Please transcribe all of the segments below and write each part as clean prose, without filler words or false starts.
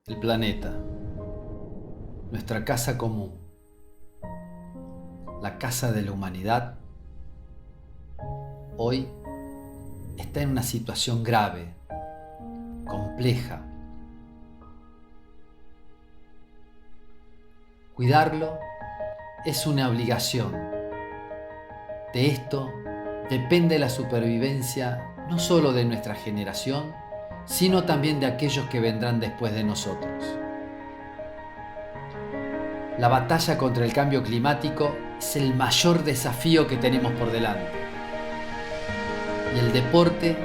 El planeta, nuestra casa común, la casa de la humanidad, hoy está en una situación grave, compleja. Cuidarlo es una obligación. De esto depende la supervivencia no solo de nuestra generación, sino también de aquellos que vendrán después de nosotros. La batalla contra el cambio climático es el mayor desafío que tenemos por delante. Y el deporte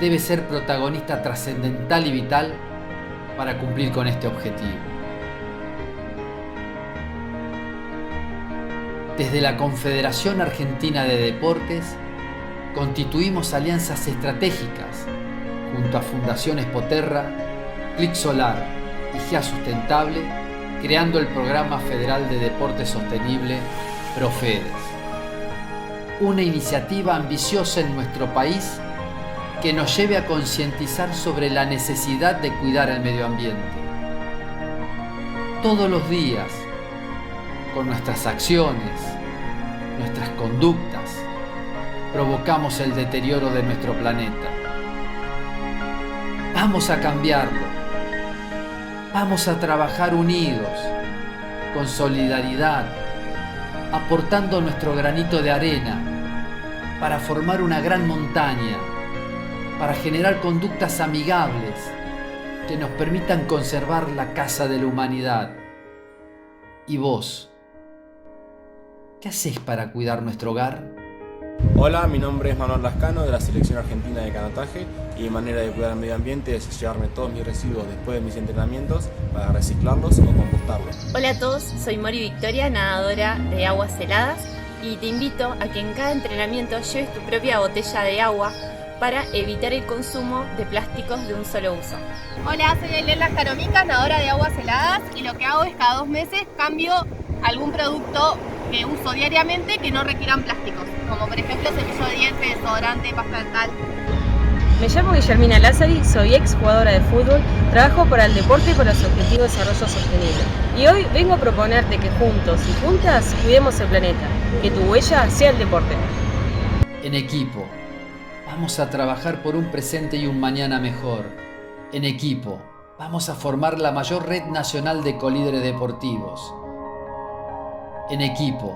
debe ser protagonista trascendental y vital para cumplir con este objetivo. Desde la Confederación Argentina de Deportes constituimos alianzas estratégicas junto a Fundación Expoterra, Clic Solar y GEA Sustentable, creando el Programa Federal de Deporte Sostenible PROFEDES. Una iniciativa ambiciosa en nuestro país que nos lleve a concientizar sobre la necesidad de cuidar el medio ambiente. Todos los días, con nuestras acciones, nuestras conductas, provocamos el deterioro de nuestro planeta. Vamos a cambiarlo. Vamos a trabajar unidos, con solidaridad, aportando nuestro granito de arena para formar una gran montaña, para generar conductas amigables que nos permitan conservar la casa de la humanidad. ¿Y vos? ¿Qué haces para cuidar nuestro hogar? Hola, mi nombre es Manuel Lascano de la Selección Argentina de Canotaje y mi manera de cuidar el medio ambiente es llevarme todos mis residuos después de mis entrenamientos para reciclarlos o compostarlos. Hola a todos, soy Mori Victoria, nadadora de aguas heladas y te invito a que en cada entrenamiento lleves tu propia botella de agua para evitar el consumo de plásticos de un solo uso. Hola, soy Elena Jaromica, nadadora de aguas heladas y lo que hago es cada 2 meses cambio algún producto que uso diariamente que no requieran plásticos, como por ejemplo cepillo de dientes, desodorante, pasta dental. Me llamo Guillermina Lázari, soy ex jugadora de fútbol, trabajo para el deporte y para los objetivos de desarrollo sostenible. Y hoy vengo a proponerte que juntos y juntas cuidemos el planeta, que tu huella sea el deporte. En equipo, vamos a trabajar por un presente y un mañana mejor. En equipo, vamos a formar la mayor red nacional de colíderes deportivos. En equipo,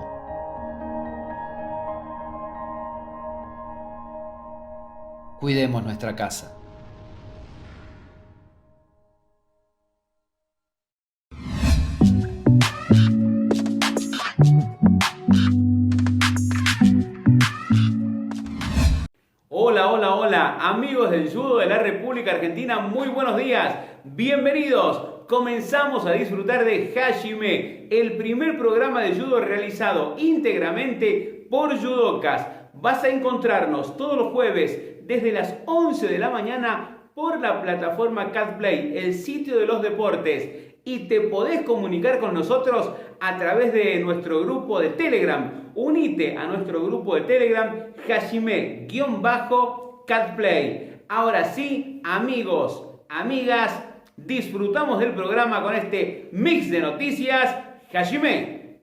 cuidemos nuestra casa. Hola, amigos del judo de la República Argentina, muy buenos días, bienvenidos. Comenzamos a disfrutar de Hajime, el primer programa de judo realizado íntegramente por judokas. Vas a encontrarnos todos los jueves desde las 11 de la mañana por la plataforma Catplay, el sitio de los deportes. Y te podés comunicar con nosotros a través de nuestro grupo de Telegram. Unite a nuestro grupo de Telegram, Hajime_Catplay. Ahora sí, amigos, amigas, disfrutamos del programa con este mix de noticias. Hajime.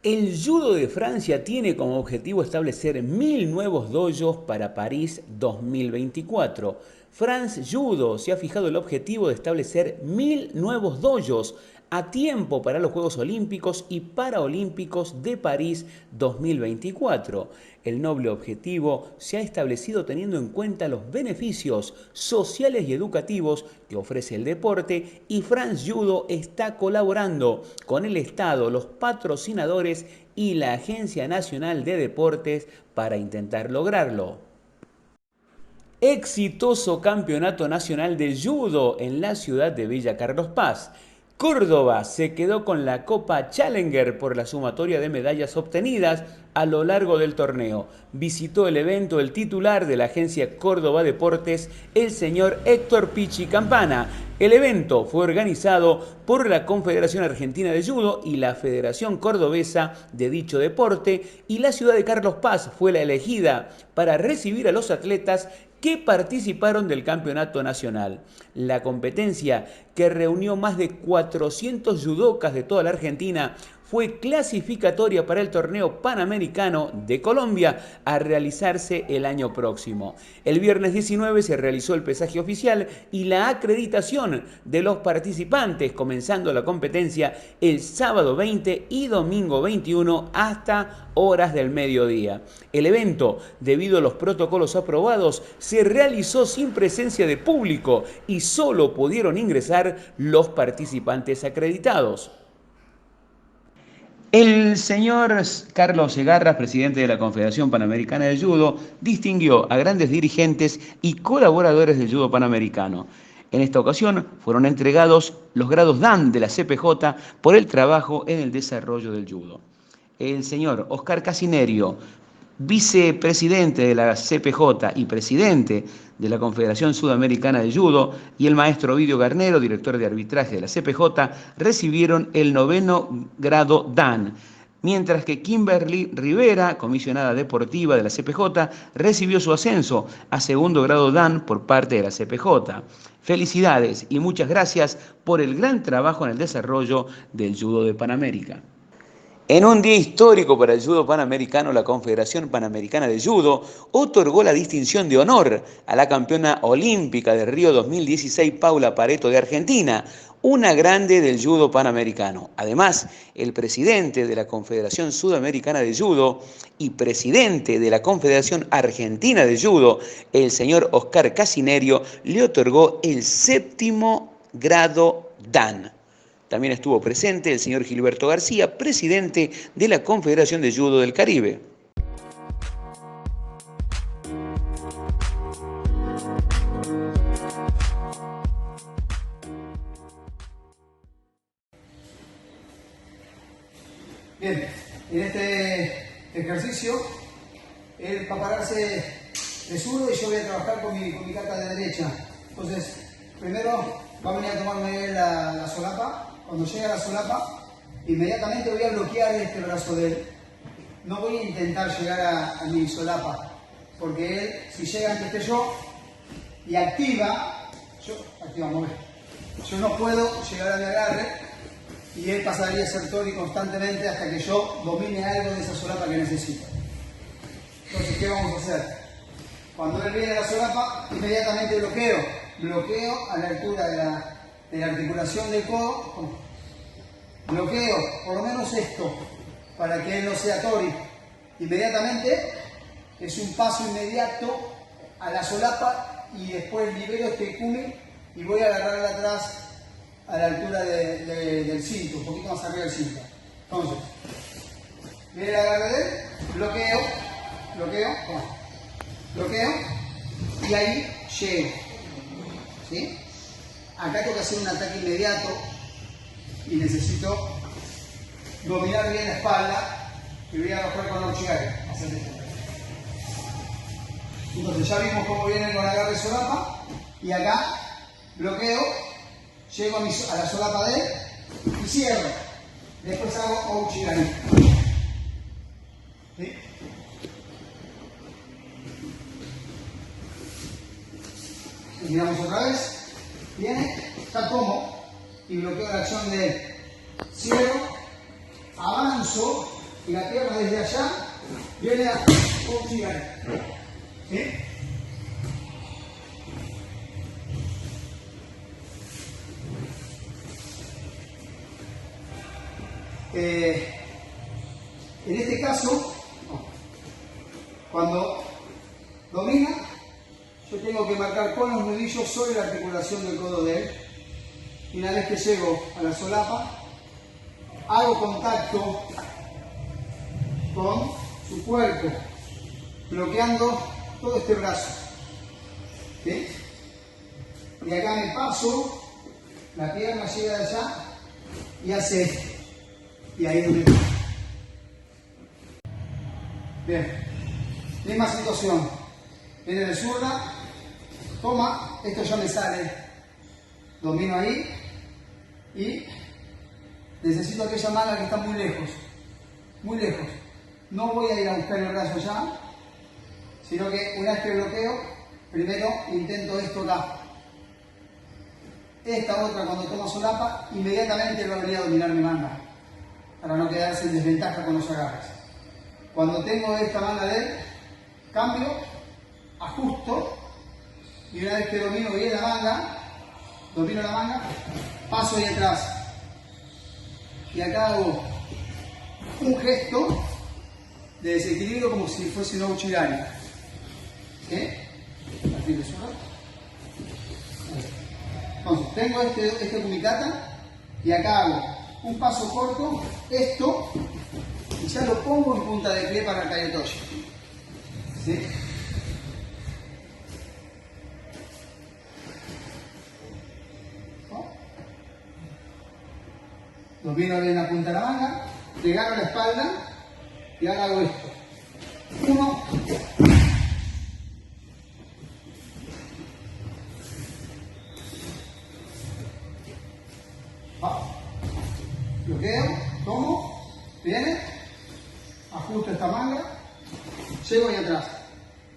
El judo de Francia tiene como objetivo establecer 1000 nuevos dojos para París 2024. France Judo se ha fijado el objetivo de establecer 1000 nuevos dojos a tiempo para los Juegos Olímpicos y Paraolímpicos de París 2024. El noble objetivo se ha establecido teniendo en cuenta los beneficios sociales y educativos que ofrece el deporte, y France Judo está colaborando con el Estado, los patrocinadores y la Agencia Nacional de Deportes para intentar lograrlo. Exitoso campeonato nacional de judo en la ciudad de Villa Carlos Paz. Córdoba se quedó con la Copa Challenger por la sumatoria de medallas obtenidas a lo largo del torneo. Visitó el evento el titular de la agencia Córdoba Deportes, el señor Héctor Pichi Campana. El evento fue organizado por la Confederación Argentina de Judo y la Federación Cordobesa de dicho deporte, y la ciudad de Carlos Paz fue la elegida para recibir a los atletas que participaron del campeonato nacional. La competencia, que reunió más de 400 judocas de toda la Argentina, fue clasificatoria para el torneo panamericano de Colombia a realizarse el año próximo. El viernes 19 se realizó el pesaje oficial y la acreditación de los participantes, comenzando la competencia el sábado 20 y domingo 21 hasta horas del mediodía. El evento, debido a los protocolos aprobados, se realizó sin presencia de público y solo pudieron ingresar los participantes acreditados. El señor Carlos Segarra, presidente de la Confederación Panamericana de Judo, distinguió a grandes dirigentes y colaboradores del judo panamericano. En esta ocasión fueron entregados los grados Dan de la CPJ por el trabajo en el desarrollo del judo. El señor Oscar Casinerio, vicepresidente de la CPJ y presidente de la Confederación Sudamericana de Judo, y el maestro Ovidio Garnero, director de arbitraje de la CPJ, recibieron el 9º grado Dan, mientras que Kimberly Rivera, comisionada deportiva de la CPJ, recibió su ascenso a 2º grado Dan por parte de la CPJ. Felicidades y muchas gracias por el gran trabajo en el desarrollo del judo de Panamérica. En un día histórico para el judo panamericano, la Confederación Panamericana de Judo otorgó la distinción de honor a la campeona olímpica de Río 2016, Paula Pareto de Argentina, una grande del judo panamericano. Además, el presidente de la Confederación Sudamericana de Judo y presidente de la Confederación Argentina de Judo, el señor Oscar Casinerio, le otorgó el 7º grado Dan. También estuvo presente el señor Gilberto García, presidente de la Confederación de Judo del Caribe. Bien, en este ejercicio él va a pararse de zurdo y yo voy a trabajar con mi carta de derecha. Entonces, primero va a venir a tomarme la solapa. Cuando llega la solapa, inmediatamente voy a bloquear este brazo de él. No voy a intentar llegar a mi solapa, porque él, si llega antes que yo y activa, yo no puedo llegar a mi agarre y él pasaría a ser tori constantemente hasta que yo domine algo de esa solapa que necesito. Entonces, ¿qué vamos a hacer? Cuando él viene a la solapa, inmediatamente bloqueo a la altura de la articulación del codo, bloqueo por lo menos esto para que él no sea tori. Inmediatamente es un paso inmediato a la solapa y después libero este kumi y voy a agarrarla atrás a la altura del cinto, un poquito más arriba del cinto. Entonces, viene el agarre de él, bloqueo y ahí llego. ¿Sí? Acá tengo que hacer un ataque inmediato y necesito dominar bien la espalda y voy a bajar con la uchigari. Entonces ya vimos cómo viene con agarre solapa y acá bloqueo, llego a la solapa de él y cierro. Después hago uchigari. ¿Sí? Y giramos otra vez. Viene, ya tomo y bloqueo la acción de cierro, avanzo y la pierna desde allá viene a uchigari. ¿Sí? En este caso, cuando domina, yo tengo que marcar con los nudillos sobre la articulación del codo de él. Y una vez que llego a la solapa, hago contacto con su cuerpo, bloqueando todo este brazo. ¿Sí? Y acá me paso, la pierna llega de allá y hace, y ahí domino. Bien, misma situación, viene de zurda, toma, esto ya me sale, domino ahí y necesito aquella manga que está muy lejos, no voy a ir a buscar el brazo ya, sino que una vez que bloqueo, primero intento esto acá. Esta otra cuando tomo solapa, inmediatamente va a venir a dominar mi manga, para no quedarse en desventaja con los agarres. Cuando tengo esta manga de él, cambio, ajusto, y una vez que domino bien la manga, paso ahí atrás. Y acá hago un gesto de desequilibrio como si fuese un ouchigari. Así de suelo. Entonces, tengo este kumikata y acá hago un paso corto, esto, y ya lo pongo en punta de pie para el kayetoshi. ¿Sí? Domino bien la punta de la manga, le agarro la espalda y ahora hago esto. 1, bloqueo, tomo, viene, ajusto esta manga, llego ahí atrás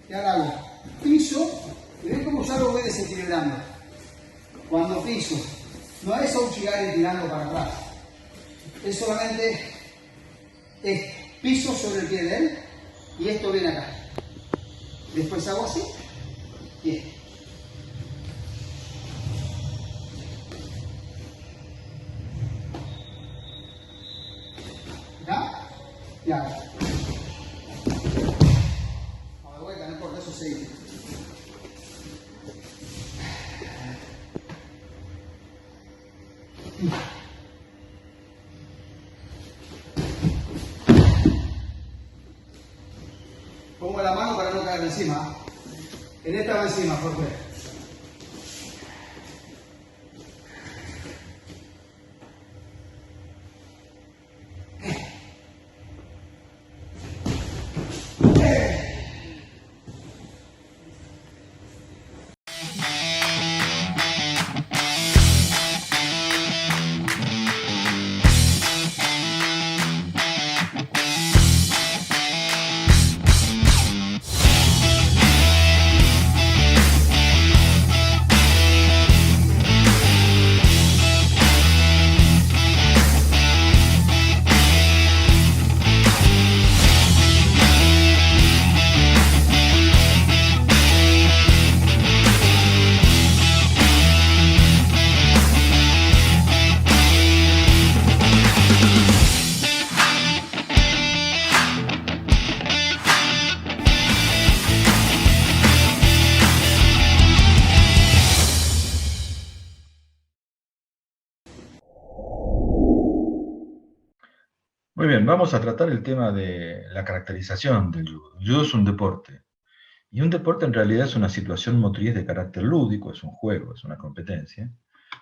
y ahora hago piso y ven cómo ya lo voy desequilibrando. Cuando piso, no es ouchigari tirando para atrás, es solamente piso sobre el pie de él y esto viene acá. Después hago así y esto. ¿Ya? Y hago. A la vuelta, no importa, eso seguimos. Pongo la mano para no caer encima. En esta va encima, por favor. Muy bien, vamos a tratar el tema de la caracterización del judo. El judo es un deporte, y un deporte en realidad es una situación motriz de carácter lúdico, es un juego, es una competencia,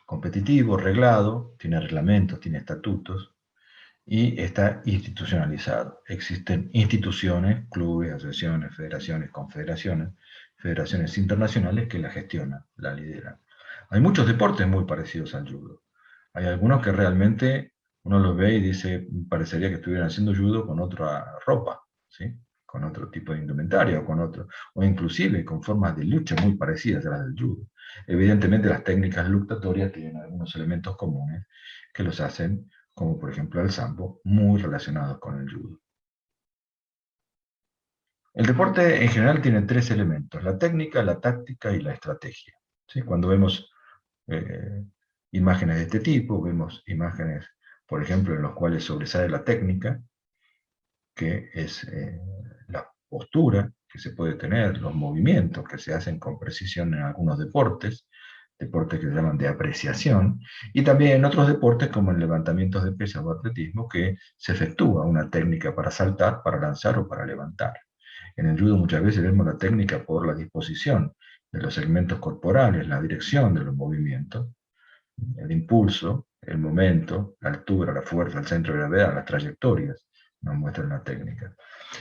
competitivo, reglado, tiene reglamentos, tiene estatutos, y está institucionalizado. Existen instituciones, clubes, asociaciones, federaciones, confederaciones, federaciones internacionales que la gestionan, la lideran. Hay muchos deportes muy parecidos al judo. Hay algunos que realmente uno los ve y dice, parecería que estuvieran haciendo judo con otra ropa, ¿sí? Con otro tipo de indumentaria, o inclusive con formas de lucha muy parecidas a las del judo. Evidentemente las técnicas luxatorias tienen algunos elementos comunes que los hacen, como por ejemplo el sambo, muy relacionados con el judo. El deporte en general tiene tres elementos: la técnica, la táctica y la estrategia. ¿Sí? Cuando vemos imágenes de este tipo, vemos imágenes, por ejemplo, en las cuales sobresale la técnica, que es la postura que se puede tener, los movimientos que se hacen con precisión en algunos deportes que se llaman de apreciación, y también en otros deportes como en levantamientos de pesas o atletismo, que se efectúa una técnica para saltar, para lanzar o para levantar. En el judo muchas veces vemos la técnica por la disposición de los segmentos corporales, la dirección de los movimientos, el impulso, el momento, la altura, la fuerza, el centro de gravedad, las trayectorias, nos muestran la técnica.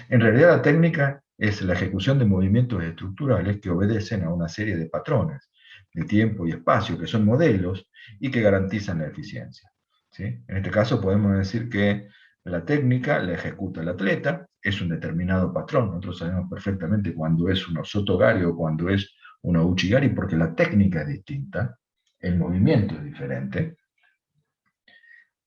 En realidad la técnica es la ejecución de movimientos estructurales que obedecen a una serie de patrones de tiempo y espacio, que son modelos y que garantizan la eficiencia, ¿sí? En este caso podemos decir que la técnica la ejecuta el atleta, es un determinado patrón. Nosotros sabemos perfectamente cuando es un sotogari o cuando es una uchigari, porque la técnica es distinta, el movimiento es diferente.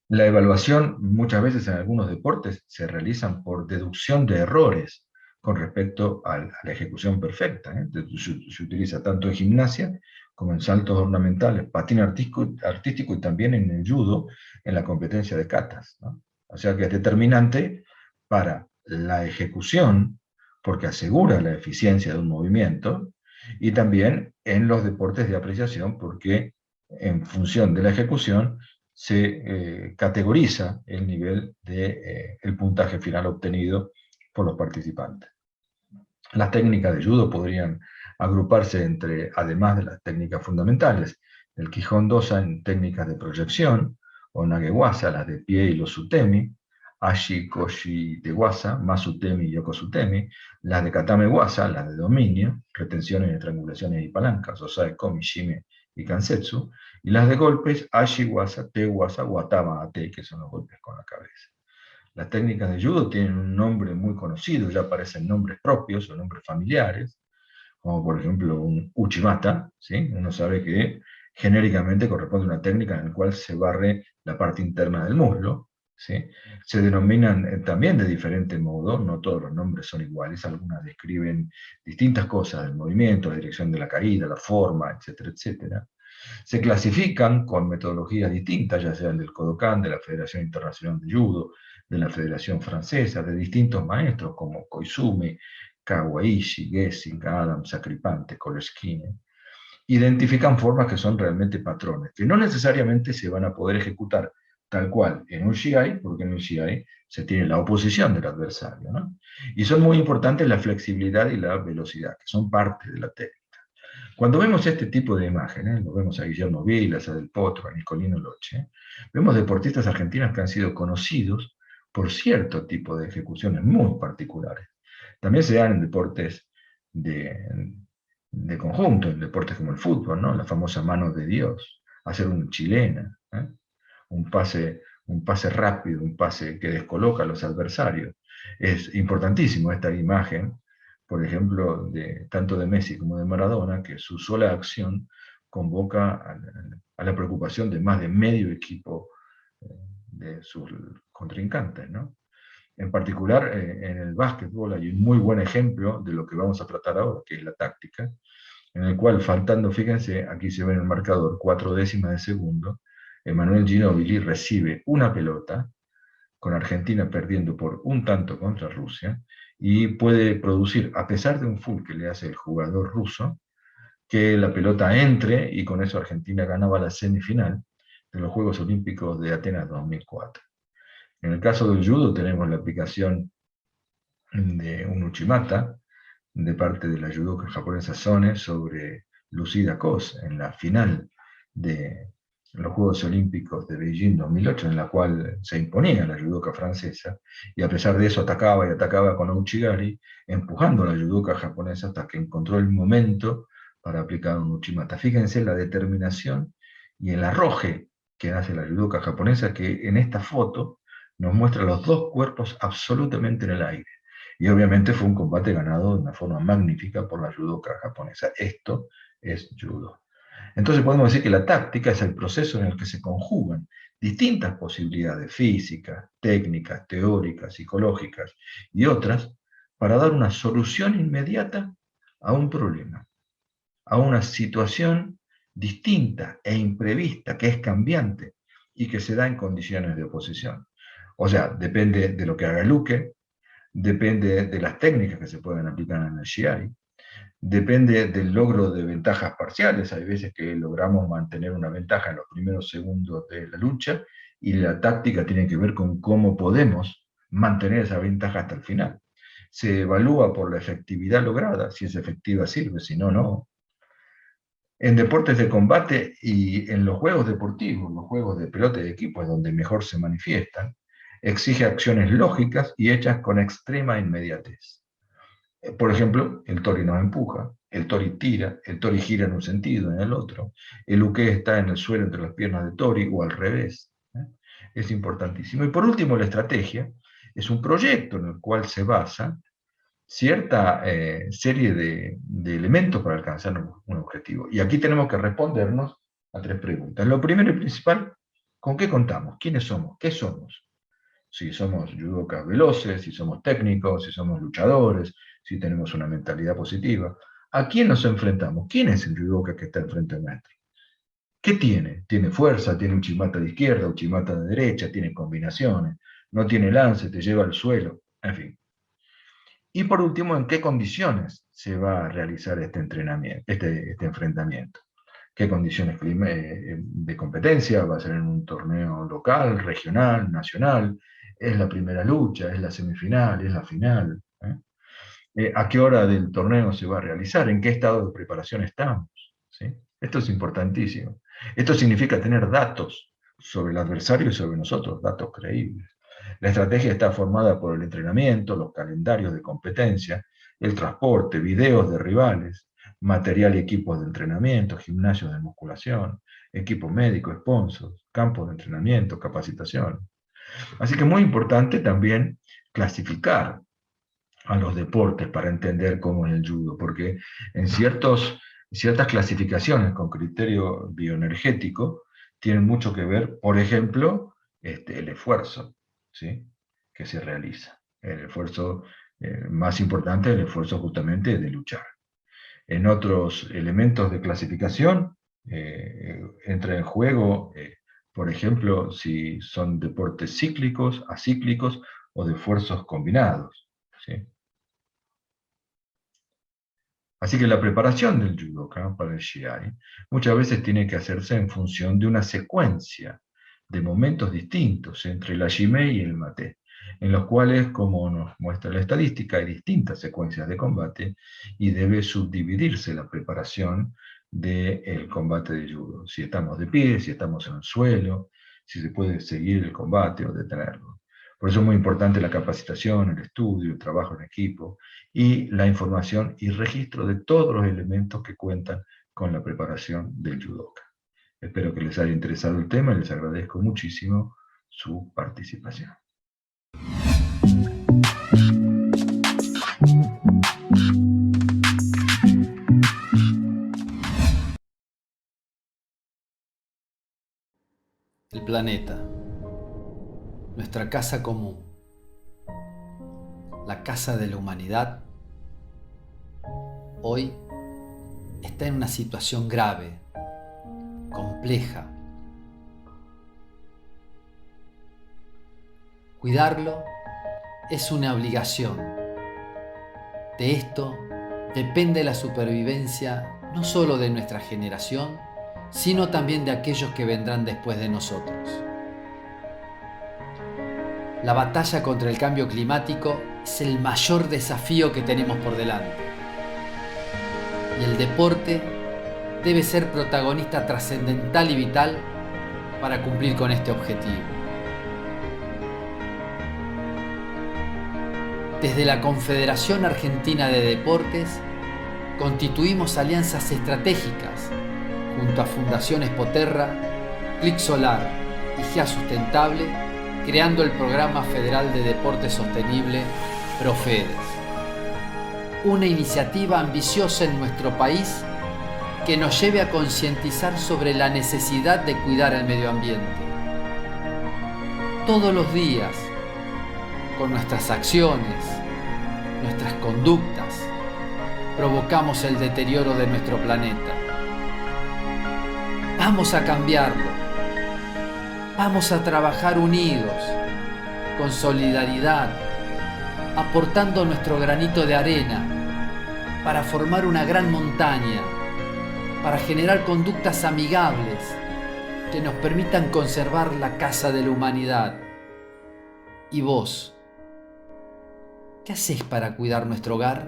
La evaluación muchas veces en algunos deportes se realizan por deducción de errores con respecto a la ejecución perfecta, ¿eh? Se utiliza tanto en gimnasia como en saltos ornamentales, patín artístico y también en el judo, en la competencia de katas, ¿no? O sea que es determinante para la ejecución, porque asegura la eficiencia de un movimiento, y también en los deportes de apreciación, porque en función de la ejecución se categoriza el nivel de el puntaje final obtenido por los participantes. Las técnicas de judo podrían agruparse entre, además de las técnicas fundamentales, el Kihon Dosa en técnicas de proyección, o Nagewasa, las de pie y los sutemi, Ashi, Koshi de Wasa, Masutemi y Yokosutemi, las de Katame Wasa, las de dominio, retenciones, estrangulaciones y palancas, Osae, Komi, Shime y Kansetsu, y las de golpes, Ashi Wasa, Te Wasa, Watama Ate, que son los golpes con la cabeza. Las técnicas de judo tienen un nombre muy conocido, ya aparecen nombres propios o nombres familiares, como por ejemplo un uchimata, ¿sí? Uno sabe que genéricamente corresponde a una técnica en la cual se barre la parte interna del muslo, ¿sí? Se denominan también de diferente modo, no todos los nombres son iguales, algunas describen distintas cosas del movimiento, la dirección de la caída, la forma, etcétera, etcétera. Se clasifican con metodologías distintas, ya sean del Kodokan, de la Federación Internacional de Judo, de la Federación Francesa, de distintos maestros como Koizumi, Kawaishi, Gessing, Adams, Sacripante, Koleschini. Identifican formas que son realmente patrones, que no necesariamente se van a poder ejecutar tal cual en un shiai, porque en un shiai se tiene la oposición del adversario, ¿no? Y son muy importantes la flexibilidad y la velocidad, que son parte de la técnica. Cuando vemos este tipo de imágenes, lo vemos a Guillermo Vilas, a Del Potro, a Nicolino Loche, vemos deportistas argentinos que han sido conocidos por cierto tipo de ejecuciones muy particulares. También se dan en deportes de conjunto, en deportes como el fútbol, ¿no? La famosa mano de Dios, hacer una chilena, ¿eh? un pase rápido, un pase que descoloca a los adversarios. Es importantísimo esta imagen, por ejemplo, tanto de Messi como de Maradona, que su sola acción convoca a la preocupación de más de medio equipo de sus contrincantes, ¿no? En particular, en el básquetbol hay un muy buen ejemplo de lo que vamos a tratar ahora, que es la táctica, en el cual, faltando, fíjense, aquí se ve en el marcador, 4/10 de segundo, Emanuel Ginóbili recibe una pelota, con Argentina perdiendo por un tanto contra Rusia, y puede producir, a pesar de un full que le hace el jugador ruso, que la pelota entre, y con eso Argentina ganaba la semifinal de los Juegos Olímpicos de Atenas 2004. En el caso del judo tenemos la aplicación de un uchimata de parte de la judoka japonesa Sone sobre Lucida Kos en la final de los Juegos Olímpicos de Beijing 2008, en la cual se imponía la judoka francesa, y a pesar de eso atacaba y atacaba con Ouchigari, empujando a la judoka japonesa hasta que encontró el momento para aplicar un uchimata. Fíjense la determinación y el arroje que hace la judoka japonesa, que en esta foto nos muestra los dos cuerpos absolutamente en el aire. Y obviamente fue un combate ganado de una forma magnífica por la judoka japonesa. Esto es judo. Entonces podemos decir que la táctica es el proceso en el que se conjugan distintas posibilidades físicas, técnicas, teóricas, psicológicas y otras para dar una solución inmediata a un problema, a una situación distinta e imprevista, que es cambiante y que se da en condiciones de oposición. O sea, depende de lo que haga el uke, depende de las técnicas que se pueden aplicar en el shiai, depende del logro de ventajas parciales. Hay veces que logramos mantener una ventaja en los primeros segundos de la lucha, y la táctica tiene que ver con cómo podemos mantener esa ventaja hasta el final. Se evalúa por la efectividad lograda, si es efectiva sirve, si no, no. En deportes de combate y en los juegos deportivos, los juegos de pelota y de equipo es donde mejor se manifiestan, exige acciones lógicas y hechas con extrema inmediatez. Por ejemplo, el tori nos empuja, el tori tira, el tori gira en un sentido, en el otro, el uke está en el suelo entre las piernas de tori o al revés. Es importantísimo. Y por último, la estrategia es un proyecto en el cual se basa cierta serie de elementos para alcanzar un objetivo. Y aquí tenemos que respondernos a 3 preguntas. Lo primero y principal, ¿con qué contamos? ¿Quiénes somos? ¿Qué somos? Si somos judokas veloces, si somos técnicos, si somos luchadores, si tenemos una mentalidad positiva. ¿A quién nos enfrentamos? ¿Quién es el judoka que está enfrente nuestro? ¿Qué tiene? ¿Tiene fuerza? ¿Tiene uchimata de izquierda, uchimata de derecha? ¿Tiene combinaciones? ¿No tiene lance? ¿Te lleva al suelo? En fin. Y por último, ¿en qué condiciones se va a realizar este entrenamiento, este enfrentamiento? ¿Qué condiciones de competencia? ¿Va a ser en un torneo local, regional, nacional? ¿Es la primera lucha? ¿Es la semifinal? ¿Es la final? ¿A qué hora del torneo se va a realizar? ¿En qué estado de preparación estamos? ¿Sí? Esto es importantísimo. Esto significa tener datos sobre el adversario y sobre nosotros, datos creíbles. La estrategia está formada por el entrenamiento, los calendarios de competencia, el transporte, videos de rivales, material y equipos de entrenamiento, gimnasios de musculación, equipos médicos, sponsors, campos de entrenamiento, capacitación. Así que es muy importante también clasificar a los deportes para entender cómo es el judo, porque en ciertas clasificaciones con criterio bioenergético tienen mucho que ver, por ejemplo, el esfuerzo, ¿sí?, que se realiza. El esfuerzo más importante es el esfuerzo justamente de luchar. En otros elementos de clasificación entra en juego, por ejemplo, si son deportes cíclicos, acíclicos o de esfuerzos combinados, ¿sí? Así que la preparación del judoka para el shiai muchas veces tiene que hacerse en función de una secuencia de momentos distintos entre el hajime y el mate, en los cuales, como nos muestra la estadística, hay distintas secuencias de combate y debe subdividirse la preparación del combate de judo. Si estamos de pie, si estamos en el suelo, si se puede seguir el combate o detenerlo. Por eso es muy importante la capacitación, el estudio, el trabajo en equipo y la información y registro de todos los elementos que cuentan con la preparación del judoka. Espero que les haya interesado el tema y les agradezco muchísimo su participación. El planeta, nuestra casa común, la casa de la humanidad, hoy está en una situación grave, compleja. Cuidarlo es una obligación. De esto depende la supervivencia no solo de nuestra generación, sino también de aquellos que vendrán después de nosotros. La batalla contra el cambio climático es el mayor desafío que tenemos por delante. Y el deporte debe ser protagonista trascendental y vital para cumplir con este objetivo. Desde la Confederación Argentina de Deportes constituimos alianzas estratégicas junto a Fundaciones Poterra, Clic Solar y GEA Sustentable, creando el Programa Federal de Deporte Sostenible PROFEDES. Una iniciativa ambiciosa en nuestro país que nos lleve a concientizar sobre la necesidad de cuidar el medio ambiente. Todos los días, con nuestras acciones, nuestras conductas, provocamos el deterioro de nuestro planeta. Vamos a cambiarlo. Vamos a trabajar unidos, con solidaridad, aportando nuestro granito de arena para formar una gran montaña, para generar conductas amigables que nos permitan conservar la casa de la humanidad. ¿Y vos? ¿Qué hacés para cuidar nuestro hogar?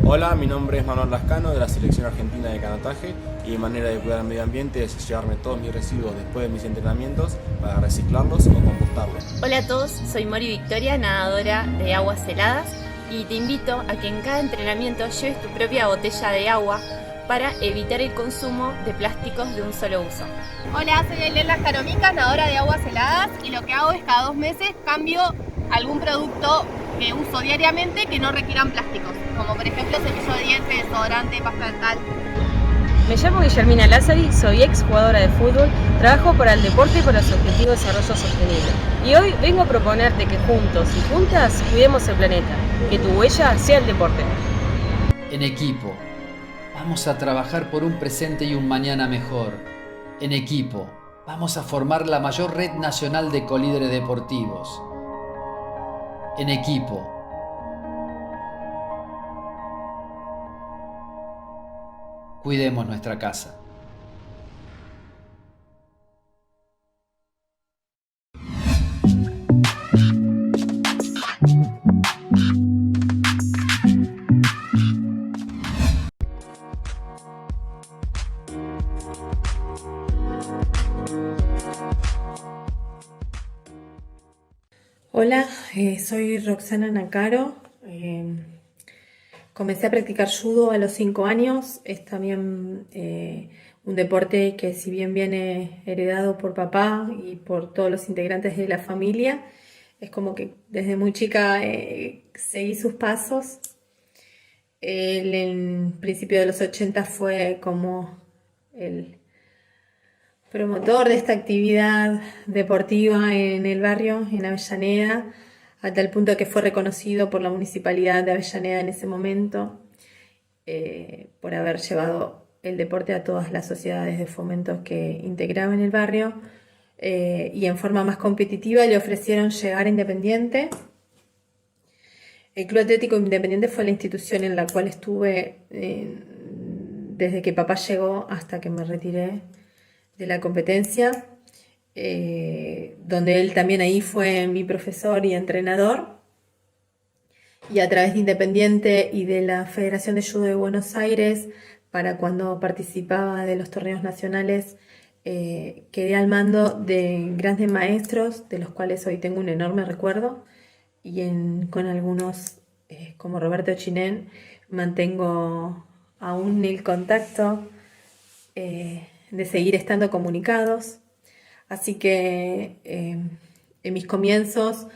Hola, mi nombre es Manuel Lascano de la Selección Argentina de Canotaje y mi manera de cuidar el medio ambiente es llevarme todos mis residuos después de mis entrenamientos para reciclarlos o compostarlos. Hola a todos, soy Mori Victoria, nadadora de aguas heladas, y te invito a que en cada entrenamiento lleves tu propia botella de agua para evitar el consumo de plásticos de un solo uso. Hola, soy Ailén Lascaromicas, nadadora de aguas heladas, y lo que hago es cada 2 meses cambio algún producto que uso diariamente que no requieran plásticos, como por ejemplo cepillo de dientes, desodorante, pasta dental. Me llamo Guillermina Lázari, soy ex jugadora de fútbol, trabajo para el deporte y para los objetivos de desarrollo sostenible. Y hoy vengo a proponerte que juntos y juntas cuidemos el planeta, que tu huella sea el deporte. En equipo, vamos a trabajar por un presente y un mañana mejor. En equipo, vamos a formar la mayor red nacional de colíderes deportivos. En equipo, cuidemos nuestra casa. Hola, soy Roxana Nakaro. Comencé a practicar judo a los 5 años. Es también un deporte que, si bien viene heredado por papá y por todos los integrantes de la familia, es como que desde muy chica seguí sus pasos. Él en principio de los 80 fue como el promotor de esta actividad deportiva en el barrio, en Avellaneda, a tal punto que fue reconocido por la Municipalidad de Avellaneda en ese momento por haber llevado el deporte a todas las sociedades de fomento que integraban el barrio, y en forma más competitiva le ofrecieron llegar a Independiente. El Club Atlético Independiente fue la institución en la cual estuve desde que papá llegó hasta que me retiré de la competencia, donde él también ahí fue mi profesor y entrenador, y a través de Independiente y de la Federación de Judo de Buenos Aires, para cuando participaba de los torneos nacionales, quedé al mando de grandes maestros, de los cuales hoy tengo un enorme recuerdo, y con algunos, como Roberto Chinén, mantengo aún el contacto de seguir estando comunicados. Así que en mis comienzos,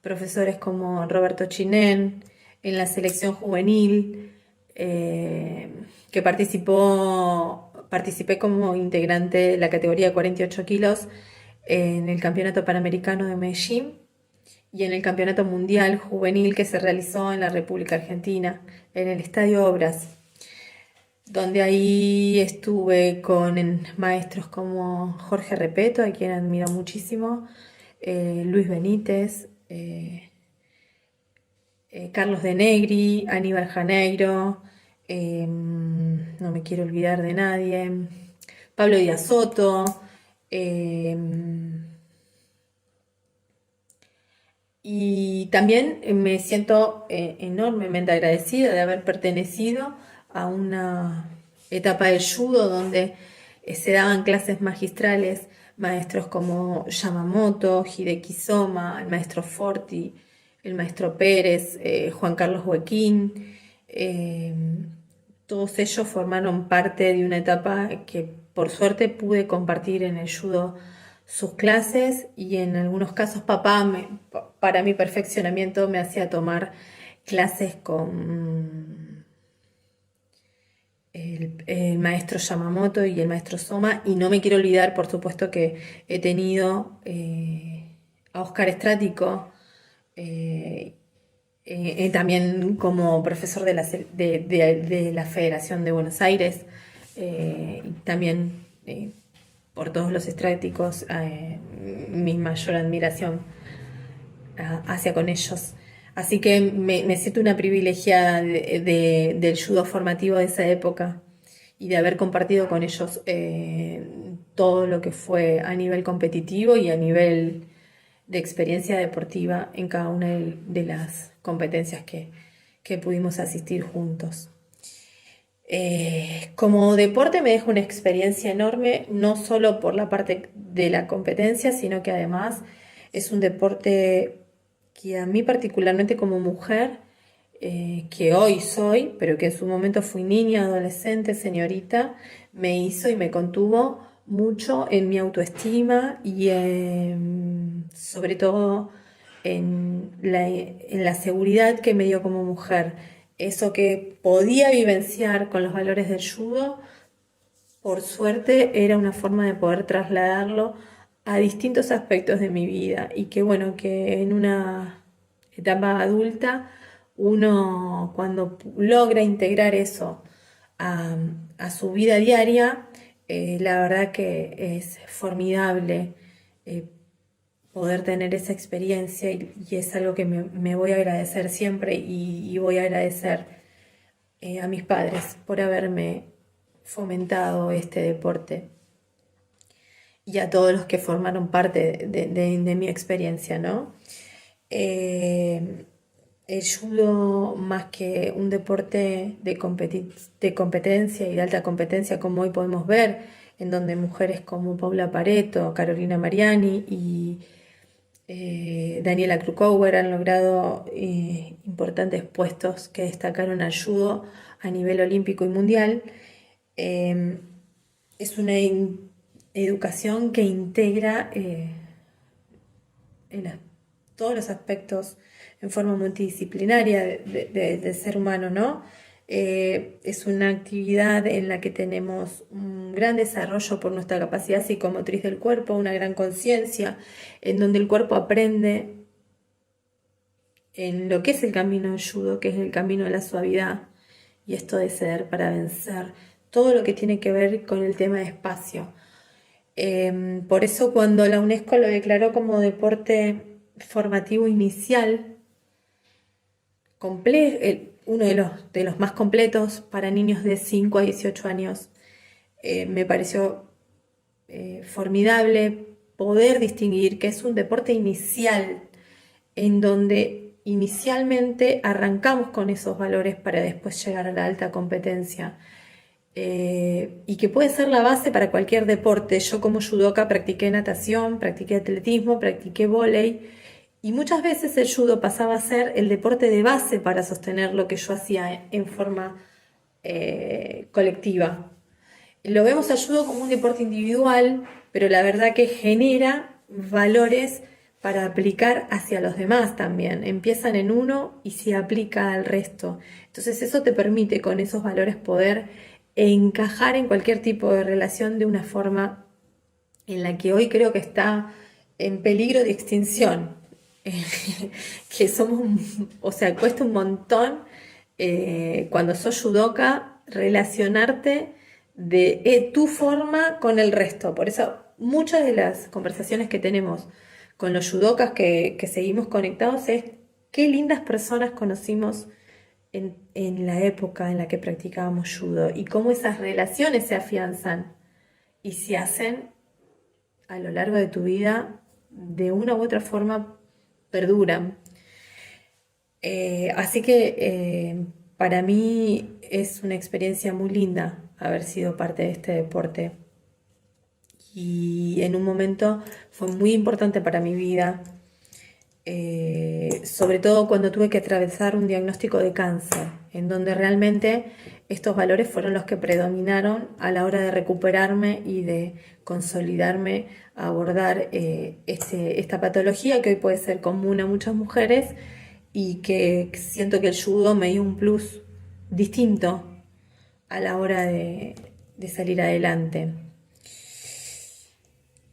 profesores como Roberto Chinén, en la selección juvenil, que participé como integrante de la categoría de 48 kilos en el Campeonato Panamericano de Medellín y en el Campeonato Mundial Juvenil que se realizó en la República Argentina, en el Estadio Obras, donde ahí estuve con maestros como Jorge Repeto, a quien admiro muchísimo, Luis Benítez, Carlos de Negri, Aníbal Janeiro, no me quiero olvidar de nadie, Pablo Díaz Soto, y también me siento enormemente agradecida de haber pertenecido a una etapa del judo donde se daban clases magistrales, maestros como Yamamoto, Hideki Soma, el maestro Forti, el maestro Pérez, Juan Carlos Huequín. Todos ellos formaron parte de una etapa que por suerte pude compartir en el judo sus clases, y en algunos casos papá, para mi perfeccionamiento, me hacía tomar clases con el maestro Yamamoto y el maestro Soma, y no me quiero olvidar, por supuesto, que he tenido a Oscar Estrático, también como profesor de la Federación de Buenos Aires, y también por todos los estráticos, mi mayor admiración hacia con ellos. Así que me siento una privilegiada del judo formativo de esa época y de haber compartido con ellos todo lo que fue a nivel competitivo y a nivel de experiencia deportiva en cada una de las competencias que que pudimos asistir juntos. Como deporte me deja una experiencia enorme, no solo por la parte de la competencia, sino que además es un deporte que a mí particularmente como mujer, que hoy soy, pero que en su momento fui niña, adolescente, señorita, me hizo y me contuvo mucho en mi autoestima y sobre todo en la seguridad que me dio como mujer. Eso que podía vivenciar con los valores del judo, por suerte era una forma de poder trasladarlo a distintos aspectos de mi vida y que bueno, que en una etapa adulta uno cuando logra integrar eso a su vida diaria, la verdad que es formidable poder tener esa experiencia y es algo que me voy a agradecer siempre y voy a agradecer a mis padres por haberme fomentado este deporte y a todos los que formaron parte de mi experiencia, ¿no? El judo, más que un deporte de competencia y de alta competencia, como hoy podemos ver, en donde mujeres como Paula Pareto, Carolina Mariani y Daniela Krukauer han logrado importantes puestos que destacaron al judo a nivel olímpico y mundial. Es una educación que integra todos los aspectos en forma multidisciplinaria del ser humano, ¿no? Es una actividad en la que tenemos un gran desarrollo por nuestra capacidad psicomotriz del cuerpo, una gran conciencia, en donde el cuerpo aprende en lo que es el camino del judo, que es el camino de la suavidad, y esto de ceder para vencer, todo lo que tiene que ver con el tema de espacio. Por eso cuando la UNESCO lo declaró como deporte formativo inicial, uno de los más completos para niños de 5 a 18 años, me pareció formidable poder distinguir que es un deporte inicial en donde inicialmente arrancamos con esos valores para después llegar a la alta competencia, y que puede ser la base para cualquier deporte. Yo como judoka practiqué natación, practiqué atletismo, practiqué vóley, y muchas veces el judo pasaba a ser el deporte de base para sostener lo que yo hacía en forma colectiva. Lo vemos al judo como un deporte individual, pero la verdad que genera valores para aplicar hacia los demás también. Empiezan en uno y se aplica al resto. Entonces eso te permite con esos valores poder encajar en cualquier tipo de relación de una forma en la que hoy creo que está en peligro de extinción. Que cuesta un montón cuando sos judoka relacionarte de tu forma con el resto. Por eso muchas de las conversaciones que tenemos con los judokas que seguimos conectados es qué lindas personas conocimos en la época en la que practicábamos judo y cómo esas relaciones se afianzan y se hacen a lo largo de tu vida de una u otra forma perduran. Así que para mí es una experiencia muy linda haber sido parte de este deporte y en un momento fue muy importante para mi vida, sobre todo cuando tuve que atravesar un diagnóstico de cáncer, en donde realmente estos valores fueron los que predominaron a la hora de recuperarme y de consolidarme a abordar esta patología que hoy puede ser común a muchas mujeres y que siento que el judo me dio un plus distinto a la hora de salir adelante.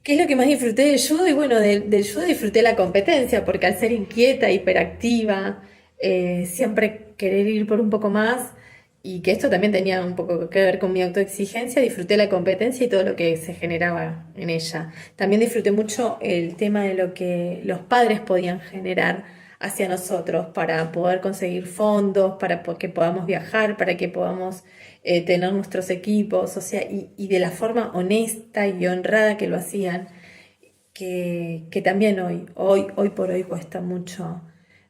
¿Qué es lo que más disfruté del judo? Y bueno, del judo disfruté la competencia, porque al ser inquieta, hiperactiva, siempre querer ir por un poco más, y que esto también tenía un poco que ver con mi autoexigencia, disfruté la competencia y todo lo que se generaba en ella. También disfruté mucho el tema de lo que los padres podían generar hacia nosotros para poder conseguir fondos, para que podamos viajar, para que podamos tener nuestros equipos, o sea, y de la forma honesta y honrada que lo hacían, que también hoy por hoy cuesta mucho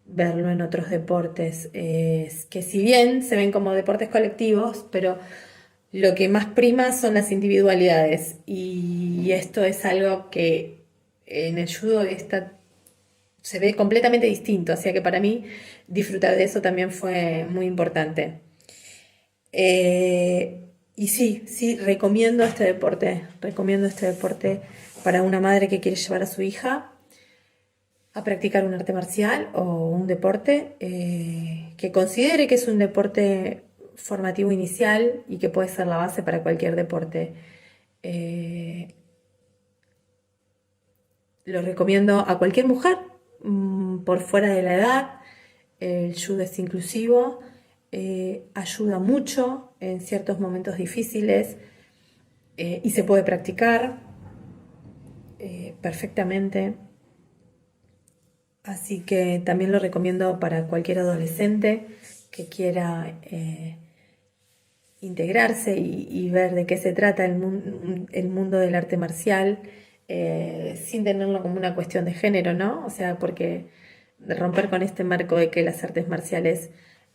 verlo en otros deportes, es que si bien se ven como deportes colectivos, pero lo que más prima son las individualidades, y esto es algo que en el judo se ve completamente distinto, así que para mí disfrutar de eso también fue muy importante. Y sí, recomiendo este deporte para una madre que quiere llevar a su hija a practicar un arte marcial o un deporte, que considere que es un deporte formativo inicial y que puede ser la base para cualquier deporte. Lo recomiendo a cualquier mujer, por fuera de la edad. El judo es inclusivo, ayuda mucho en ciertos momentos difíciles, y se puede practicar perfectamente. Así que también lo recomiendo para cualquier adolescente que quiera integrarse y ver de qué se trata el mundo del arte marcial, sin tenerlo como una cuestión de género, ¿no? O sea, porque de romper con este marco de que las artes marciales,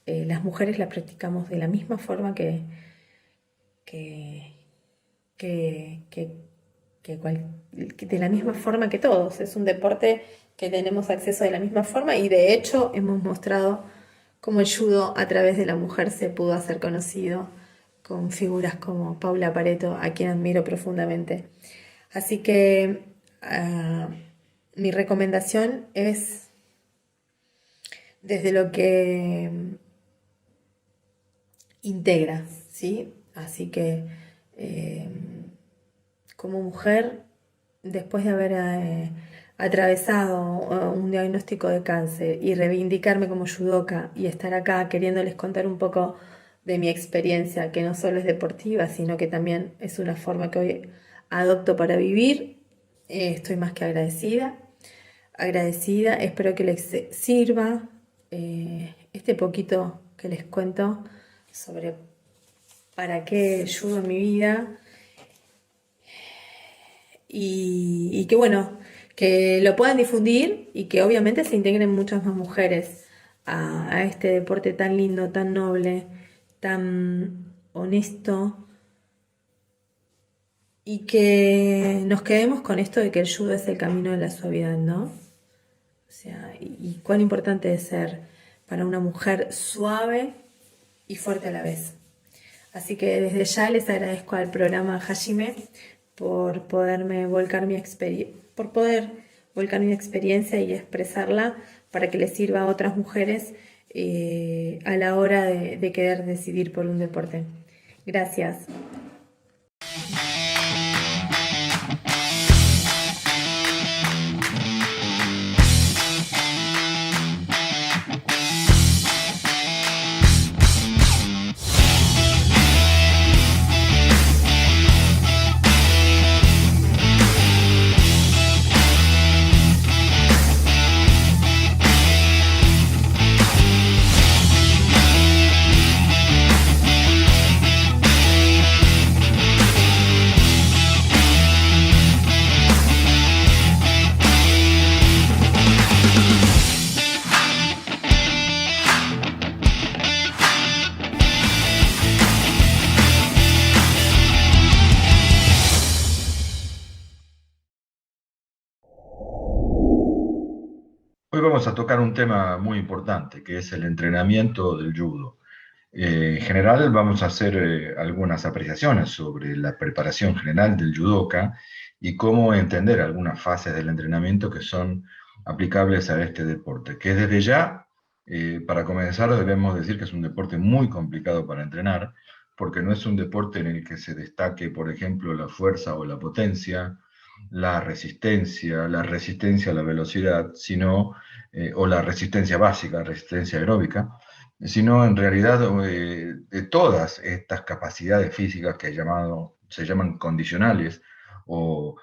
las mujeres las practicamos de la misma forma que de la misma forma que todos. Es un deporte que tenemos acceso de la misma forma, y de hecho hemos mostrado cómo el judo a través de la mujer se pudo hacer conocido con figuras como Paula Pareto, a quien admiro profundamente. Así que mi recomendación es desde lo que integra, ¿sí? Así que como mujer, después de haber atravesado un diagnóstico de cáncer y reivindicarme como judoka y estar acá queriéndoles contar un poco de mi experiencia, que no solo es deportiva, sino que también es una forma que hoy adopto para vivir, estoy más que agradecida. Espero que les sirva este poquito que les cuento sobre para qué judo en mi vida, y que bueno, que lo puedan difundir y que obviamente se integren muchas más mujeres a este deporte tan lindo, tan noble, tan honesto, y que nos quedemos con esto de que el judo es el camino de la suavidad, ¿no? O sea, y cuán importante es ser para una mujer suave y fuerte a la vez. Así que desde ya les agradezco al programa Hajime por poder volcar mi experiencia y expresarla para que les sirva a otras mujeres a la hora de querer decidir por un deporte. Gracias. Hoy vamos a tocar un tema muy importante, que es el entrenamiento del judo. En general vamos a hacer algunas apreciaciones sobre la preparación general del judoka y cómo entender algunas fases del entrenamiento que son aplicables a este deporte, que desde ya, para comenzar, debemos decir que es un deporte muy complicado para entrenar, porque no es un deporte en el que se destaque, por ejemplo, la fuerza o la potencia, la resistencia a la velocidad, sino, o la resistencia básica, resistencia aeróbica, sino en realidad de todas estas capacidades físicas que se llaman condicionales o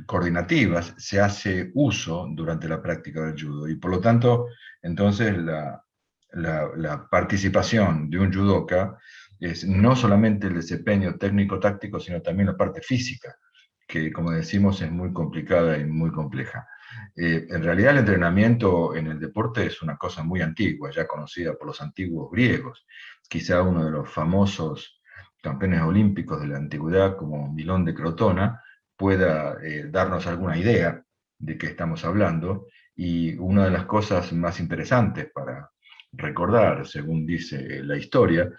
coordinativas, se hace uso durante la práctica del judo. Y por lo tanto, entonces la participación de un judoka es no solamente el desempeño técnico-táctico, sino también la parte física que, como decimos, es muy complicada y muy compleja. En realidad el entrenamiento en el deporte es una cosa muy antigua, ya conocida por los antiguos griegos. Quizá uno de los famosos campeones olímpicos de la antigüedad, como Milón de Crotona, pueda darnos alguna idea de qué estamos hablando. Y una de las cosas más interesantes para recordar, según dice la historia,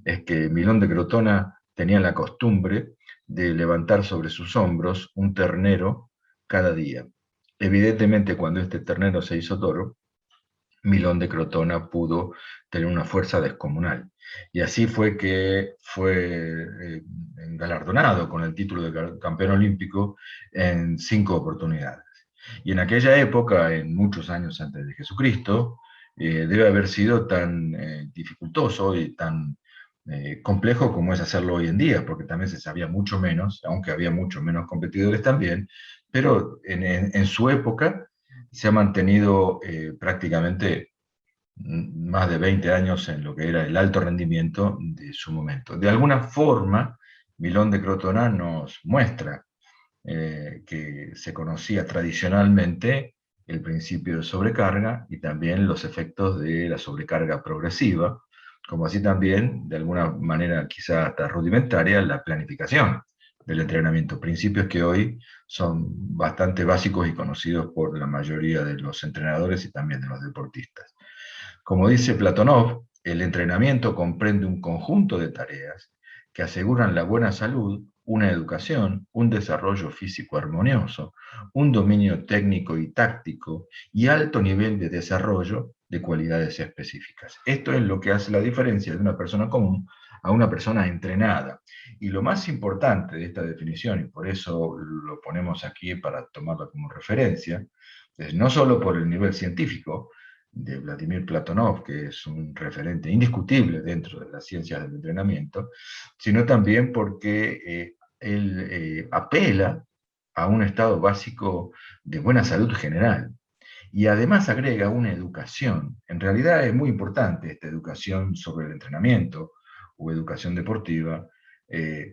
es que Milón de Crotona tenía la costumbre de levantar sobre sus hombros un ternero cada día. Evidentemente, cuando este ternero se hizo toro, Milón de Crotona pudo tener una fuerza descomunal. Y así fue que fue galardonado con el título de campeón olímpico en 5 oportunidades. Y en aquella época, en muchos años antes de Jesucristo, debe haber sido tan dificultoso y tan complejo como es hacerlo hoy en día, porque también se sabía mucho menos, aunque había mucho menos competidores también, pero en su época se ha mantenido prácticamente más de 20 años en lo que era el alto rendimiento de su momento. De alguna forma, Milón de Crotona nos muestra que se conocía tradicionalmente el principio de sobrecarga y también los efectos de la sobrecarga progresiva, como así también, de alguna manera quizá hasta rudimentaria, la planificación del entrenamiento, principios que hoy son bastante básicos y conocidos por la mayoría de los entrenadores y también de los deportistas. Como dice Platonov, el entrenamiento comprende un conjunto de tareas que aseguran la buena salud, una educación, un desarrollo físico armonioso, un dominio técnico y táctico y alto nivel de desarrollo de cualidades específicas. Esto es lo que hace la diferencia de una persona común a una persona entrenada. Y lo más importante de esta definición, y por eso lo ponemos aquí para tomarla como referencia, es no solo por el nivel científico de Vladimir Platonov, que es un referente indiscutible dentro de las ciencias del entrenamiento, sino también porque él apela a un estado básico de buena salud general. Y además agrega una educación. En realidad es muy importante esta educación sobre el entrenamiento o educación deportiva,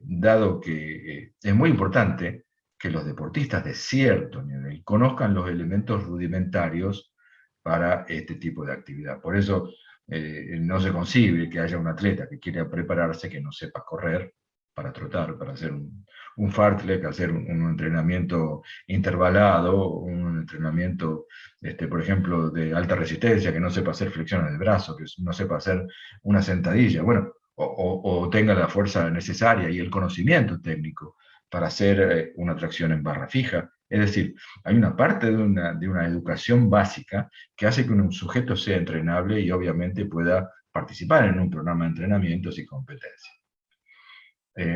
dado que es muy importante que los deportistas de cierto nivel conozcan los elementos rudimentarios para este tipo de actividad. Por eso no se concibe que haya un atleta que quiera prepararse que no sepa correr para trotar, para hacer un fartlek, hacer un entrenamiento intervalado, un entrenamiento, por ejemplo, de alta resistencia, que no sepa hacer flexiones de brazo, que no sepa hacer una sentadilla, bueno, o tenga la fuerza necesaria y el conocimiento técnico para hacer una tracción en barra fija. Es decir, hay una parte de una educación básica que hace que un sujeto sea entrenable y obviamente pueda participar en un programa de entrenamientos y competencias.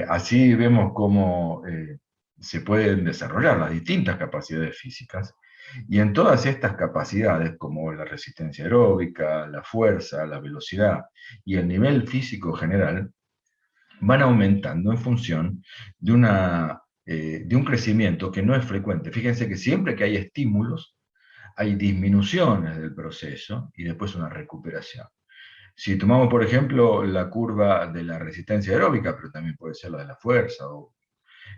Así vemos cómo se pueden desarrollar las distintas capacidades físicas, y en todas estas capacidades, como la resistencia aeróbica, la fuerza, la velocidad y el nivel físico general, van aumentando en función de un crecimiento que no es frecuente. Fíjense que siempre que hay estímulos, hay disminuciones del proceso y después una recuperación. Si tomamos, por ejemplo, la curva de la resistencia aeróbica, pero también puede ser la de la fuerza, o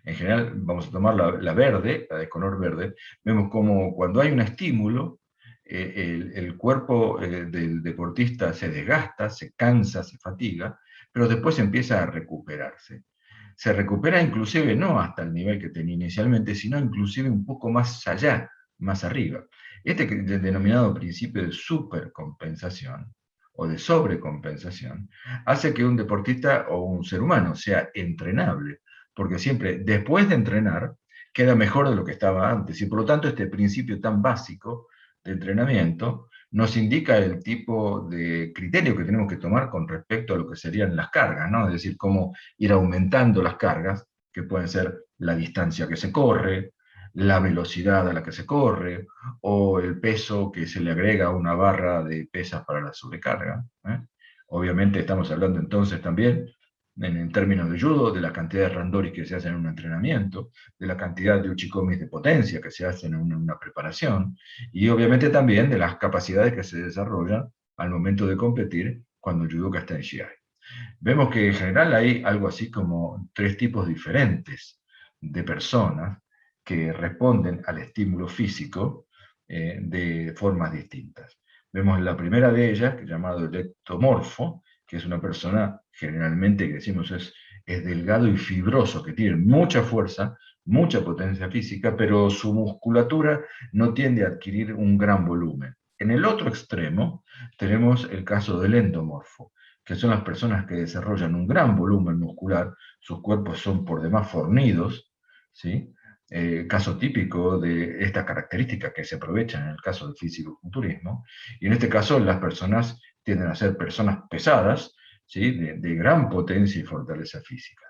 en general vamos a tomar la verde, la de color verde, vemos como cuando hay un estímulo, el cuerpo del deportista se desgasta, se cansa, se fatiga, pero después empieza a recuperarse. Se recupera inclusive no hasta el nivel que tenía inicialmente, sino inclusive un poco más allá, más arriba. Este denominado principio de supercompensación o de sobrecompensación hace que un deportista o un ser humano sea entrenable, porque siempre después de entrenar queda mejor de lo que estaba antes, y por lo tanto este principio tan básico de entrenamiento nos indica el tipo de criterio que tenemos que tomar con respecto a lo que serían las cargas, ¿no? Es decir, cómo ir aumentando las cargas, que pueden ser la distancia que se corre, la velocidad a la que se corre, o el peso que se le agrega a una barra de pesas para la sobrecarga. Obviamente estamos hablando entonces también, en términos de judo, de la cantidad de randori que se hacen en un entrenamiento, de la cantidad de uchikomis de potencia que se hacen en una preparación, y obviamente también de las capacidades que se desarrollan al momento de competir cuando el judoka está en shiai. Vemos que en general hay algo así como 3 tipos diferentes de personas que responden al estímulo físico de formas distintas. Vemos la primera de ellas, que es llamado el ectomorfo, que es una persona generalmente que decimos es delgado y fibroso, que tiene mucha fuerza, mucha potencia física, pero su musculatura no tiende a adquirir un gran volumen. En el otro extremo tenemos el caso del endomorfo, que son las personas que desarrollan un gran volumen muscular, sus cuerpos son por demás fornidos, ¿sí? Caso típico de esta característica que se aprovecha en el caso del fisicoculturismo, y en este caso las personas tienden a ser personas pesadas, ¿sí? de gran potencia y fortaleza física.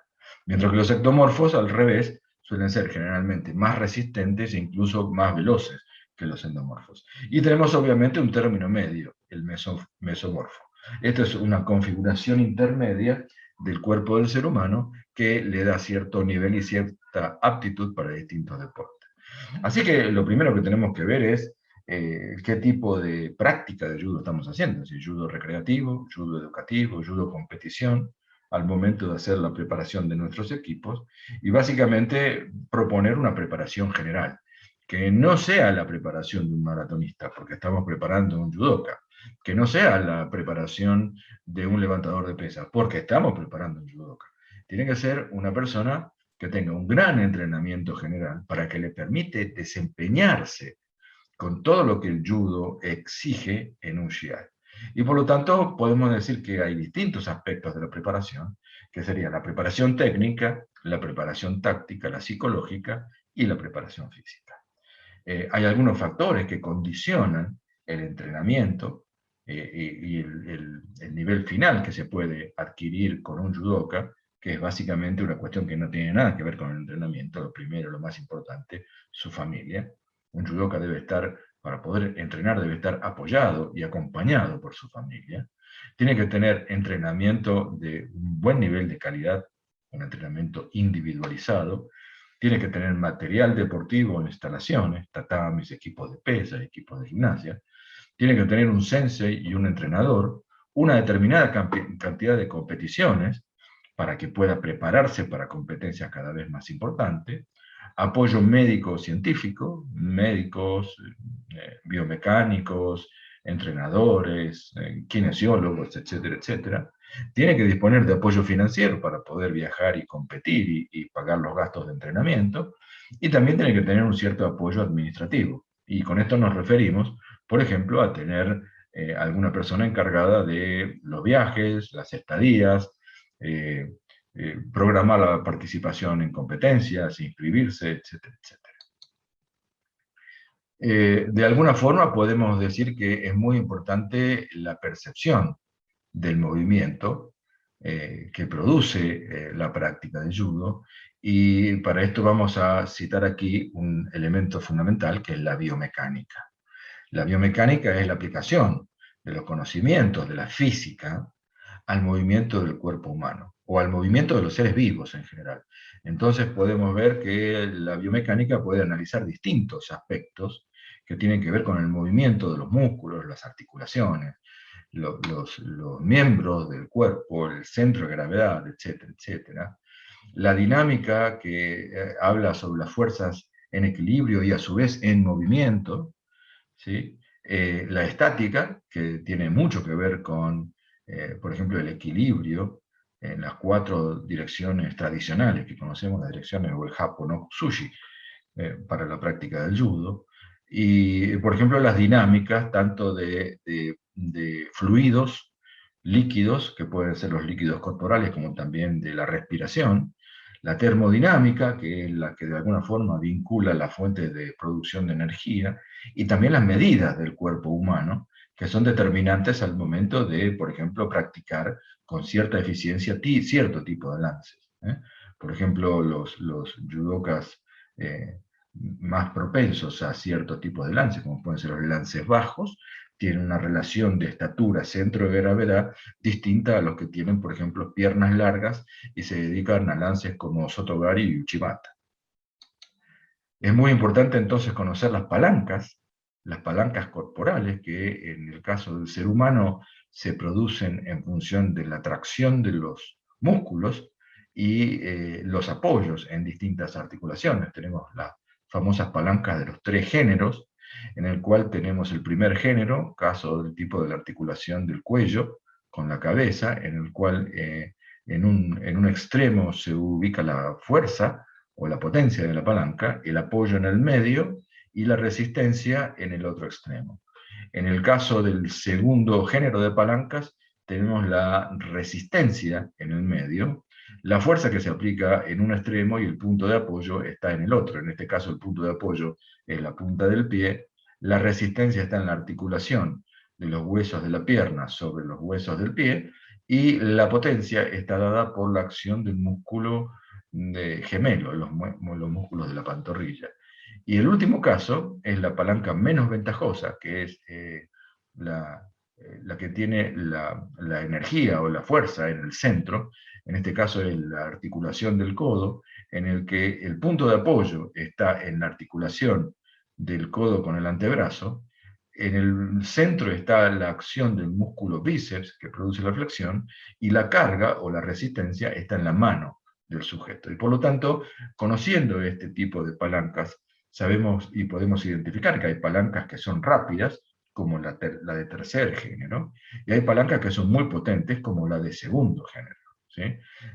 Mientras que los ectomorfos, al revés, suelen ser generalmente más resistentes e incluso más veloces que los endomorfos. Y tenemos obviamente un término medio, el mesomorfo. Esto es una configuración intermedia del cuerpo del ser humano que le da cierto nivel y cierta aptitud para distintos deportes. Así que lo primero que tenemos que ver es qué tipo de práctica de judo estamos haciendo, si judo recreativo, judo educativo, judo competición, al momento de hacer la preparación de nuestros equipos, y básicamente proponer una preparación general, que no sea la preparación de un maratonista, porque estamos preparando un judoka, que no sea la preparación de un levantador de pesas, porque estamos preparando un judoka. Tiene que ser una persona que tenga un gran entrenamiento general para que le permite desempeñarse con todo lo que el judo exige en un shiai. Y por lo tanto podemos decir que hay distintos aspectos de la preparación, que sería la preparación técnica, la preparación táctica, la psicológica y la preparación física. Hay algunos factores que condicionan el entrenamiento y el nivel final que se puede adquirir con un judoka, que es básicamente una cuestión que no tiene nada que ver con el entrenamiento. Lo primero, lo más importante, su familia. Un judoka debe estar, para poder entrenar, debe estar apoyado y acompañado por su familia. Tiene que tener entrenamiento de un buen nivel de calidad, un entrenamiento individualizado. Tiene que tener material deportivo, instalaciones, tatamis, equipos de pesa, equipos de gimnasia. Tiene que tener un sensei y un entrenador, una determinada cantidad de competiciones para que pueda prepararse para competencias cada vez más importantes. Apoyo médico-científico, médicos, biomecánicos, entrenadores, kinesiólogos, etcétera, etcétera. Tiene que disponer de apoyo financiero para poder viajar y competir y pagar los gastos de entrenamiento. Y también tiene que tener un cierto apoyo administrativo. Y con esto nos referimos, por ejemplo, a tener alguna persona encargada de los viajes, las estadías, programar la participación en competencias, inscribirse, etcétera, etcétera. De alguna forma podemos decir que es muy importante la percepción del movimiento que produce la práctica de judo, y para esto vamos a citar aquí un elemento fundamental que es la biomecánica. La biomecánica es la aplicación de los conocimientos de la física al movimiento del cuerpo humano, o al movimiento de los seres vivos en general. Entonces podemos ver que la biomecánica puede analizar distintos aspectos que tienen que ver con el movimiento de los músculos, las articulaciones, los miembros del cuerpo, el centro de gravedad, etcétera, etcétera. La dinámica que habla sobre las fuerzas en equilibrio y a su vez en movimiento, ¿sí? La estática, que tiene mucho que ver con, por ejemplo, el equilibrio en las 4 direcciones tradicionales que conocemos, las direcciones o el Happo no Sushi, para la práctica del judo. Y, por ejemplo, las dinámicas tanto de fluidos, líquidos, que pueden ser los líquidos corporales, como también de la respiración, la termodinámica, que es la que de alguna forma vincula las fuentes de producción de energía, y también las medidas del cuerpo humano, que son determinantes al momento de, por ejemplo, practicar con cierta eficiencia cierto tipo de lances. Por ejemplo, los judokas más propensos a cierto tipo de lances, como pueden ser los lances bajos, tienen una relación de estatura centro de gravedad distinta a los que tienen, por ejemplo, piernas largas y se dedican a lances como Sotogari y Uchimata. Es muy importante entonces conocer las palancas corporales, que en el caso del ser humano se producen en función de la tracción de los músculos y los apoyos en distintas articulaciones. Tenemos famosas palancas de los 3 géneros, en el cual tenemos el primer género, caso del tipo de la articulación del cuello con la cabeza, en el cual en un extremo se ubica la fuerza o la potencia de la palanca, el apoyo en el medio y la resistencia en el otro extremo. En el caso del segundo género de palancas, tenemos la resistencia en el medio, la fuerza que se aplica en un extremo y el punto de apoyo está en el otro. En este caso el punto de apoyo es la punta del pie, la resistencia está en la articulación de los huesos de la pierna sobre los huesos del pie, y la potencia está dada por la acción del músculo gemelo, los músculos de la pantorrilla. Y el último caso es la palanca menos ventajosa, que es la que tiene la energía o la fuerza en el centro. En este caso es la articulación del codo, en el que el punto de apoyo está en la articulación del codo con el antebrazo. En el centro está la acción del músculo bíceps que produce la flexión, y la carga o la resistencia está en la mano del sujeto. Y por lo tanto, conociendo este tipo de palancas, sabemos y podemos identificar que hay palancas que son rápidas, como la de tercer género, y hay palancas que son muy potentes, como la de segundo género, ¿sí?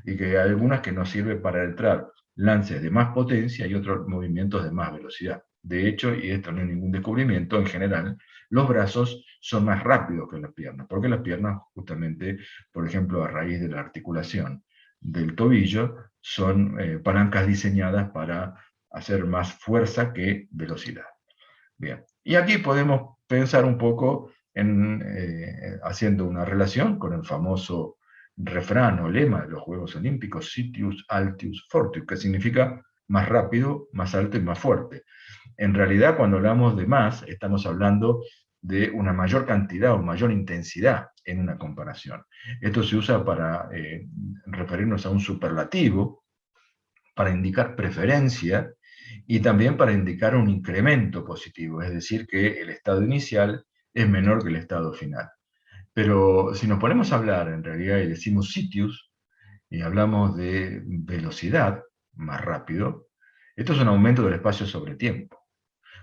Y que hay algunas que nos sirven para entrar lances de más potencia y otros movimientos de más velocidad. De hecho, y esto no es ningún descubrimiento, en general, los brazos son más rápidos que las piernas, porque las piernas, justamente, por ejemplo, a raíz de la articulación del tobillo, son palancas diseñadas para hacer más fuerza que velocidad. Bien, y aquí podemos pensar un poco en haciendo una relación con el famoso refrán o lema de los Juegos Olímpicos, Citius, Altius, Fortius, que significa más rápido, más alto y más fuerte. En realidad, cuando hablamos de más, estamos hablando de una mayor cantidad o mayor intensidad en una comparación. Esto se usa para referirnos a un superlativo, para indicar preferencia, y también para indicar un incremento positivo, es decir, que el estado inicial es menor que el estado final. Pero si nos ponemos a hablar en realidad y decimos Citius, y hablamos de velocidad, más rápido, esto es un aumento del espacio sobre tiempo.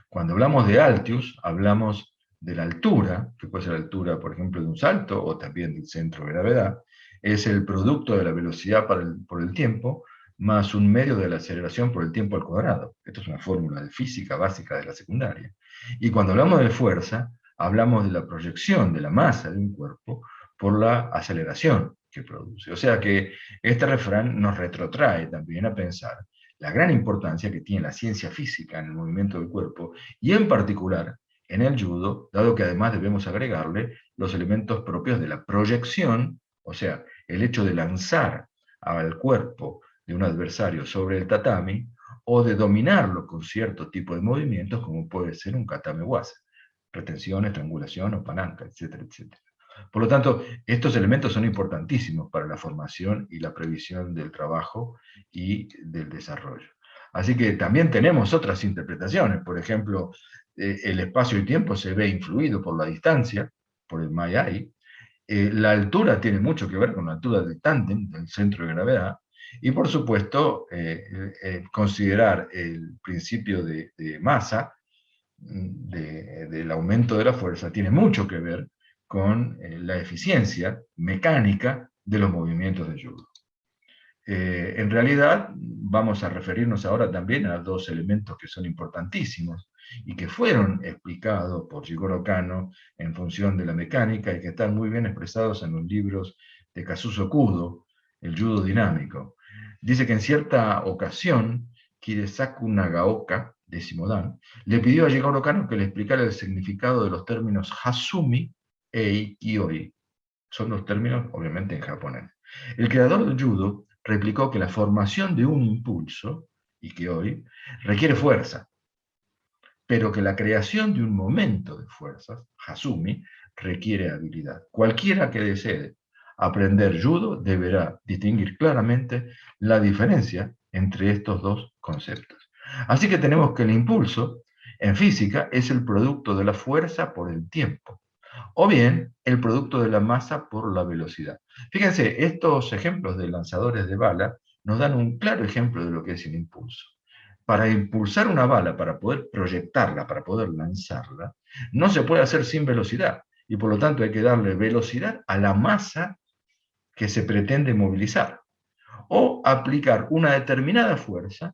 Cuando hablamos de Altius, hablamos de la altura, que puede ser la altura, por ejemplo, de un salto, o también del centro de gravedad, es el producto de la velocidad por el tiempo, más un medio de la aceleración por el tiempo al cuadrado. Esto es una fórmula de física básica de la secundaria. Y cuando hablamos de fuerza, hablamos de la proyección de la masa de un cuerpo por la aceleración que produce. O sea que este refrán nos retrotrae también a pensar la gran importancia que tiene la ciencia física en el movimiento del cuerpo, y en particular en el judo, dado que además debemos agregarle los elementos propios de la proyección, o sea, el hecho de lanzar al cuerpo de un adversario sobre el tatami, o de dominarlo con cierto tipo de movimientos, como puede ser un katame waza, retención, estrangulación o palanca, etcétera, etcétera. Por lo tanto, estos elementos son importantísimos para la formación y la previsión del trabajo y del desarrollo. Así que también tenemos otras interpretaciones. Por ejemplo, el espacio y tiempo se ve influido por la distancia, por el Mayai. La altura tiene mucho que ver con la altura del tándem, del centro de gravedad. Y por supuesto, considerar el principio de masa, del aumento de la fuerza, tiene mucho que ver con la eficiencia mecánica de los movimientos de judo. En realidad, vamos a referirnos ahora también a dos elementos que son importantísimos y que fueron explicados por Jigoro Kano en función de la mecánica, y que están muy bien expresados en los libros de Kazuzo Kudo, el judo dinámico. Dice que en cierta ocasión, Kiresaku Nagaoka, décimo dan, le pidió a Jigoro Kano que le explicara el significado de los términos Hasumi e Ikioi. Son los términos, obviamente, en japonés. El creador del judo replicó que la formación de un impulso, Ikioi, requiere fuerza, pero que la creación de un momento de fuerzas, Hasumi, requiere habilidad. Cualquiera que desee aprender judo deberá distinguir claramente la diferencia entre estos dos conceptos. Así que tenemos que el impulso, en física, es el producto de la fuerza por el tiempo, o bien el producto de la masa por la velocidad. Fíjense, estos ejemplos de lanzadores de bala nos dan un claro ejemplo de lo que es el impulso. para impulsar una bala, para poder proyectarla, para poder lanzarla, no se puede hacer sin velocidad. Y por lo tanto hay que darle velocidad a la masa que se pretende movilizar. O aplicar una determinada fuerza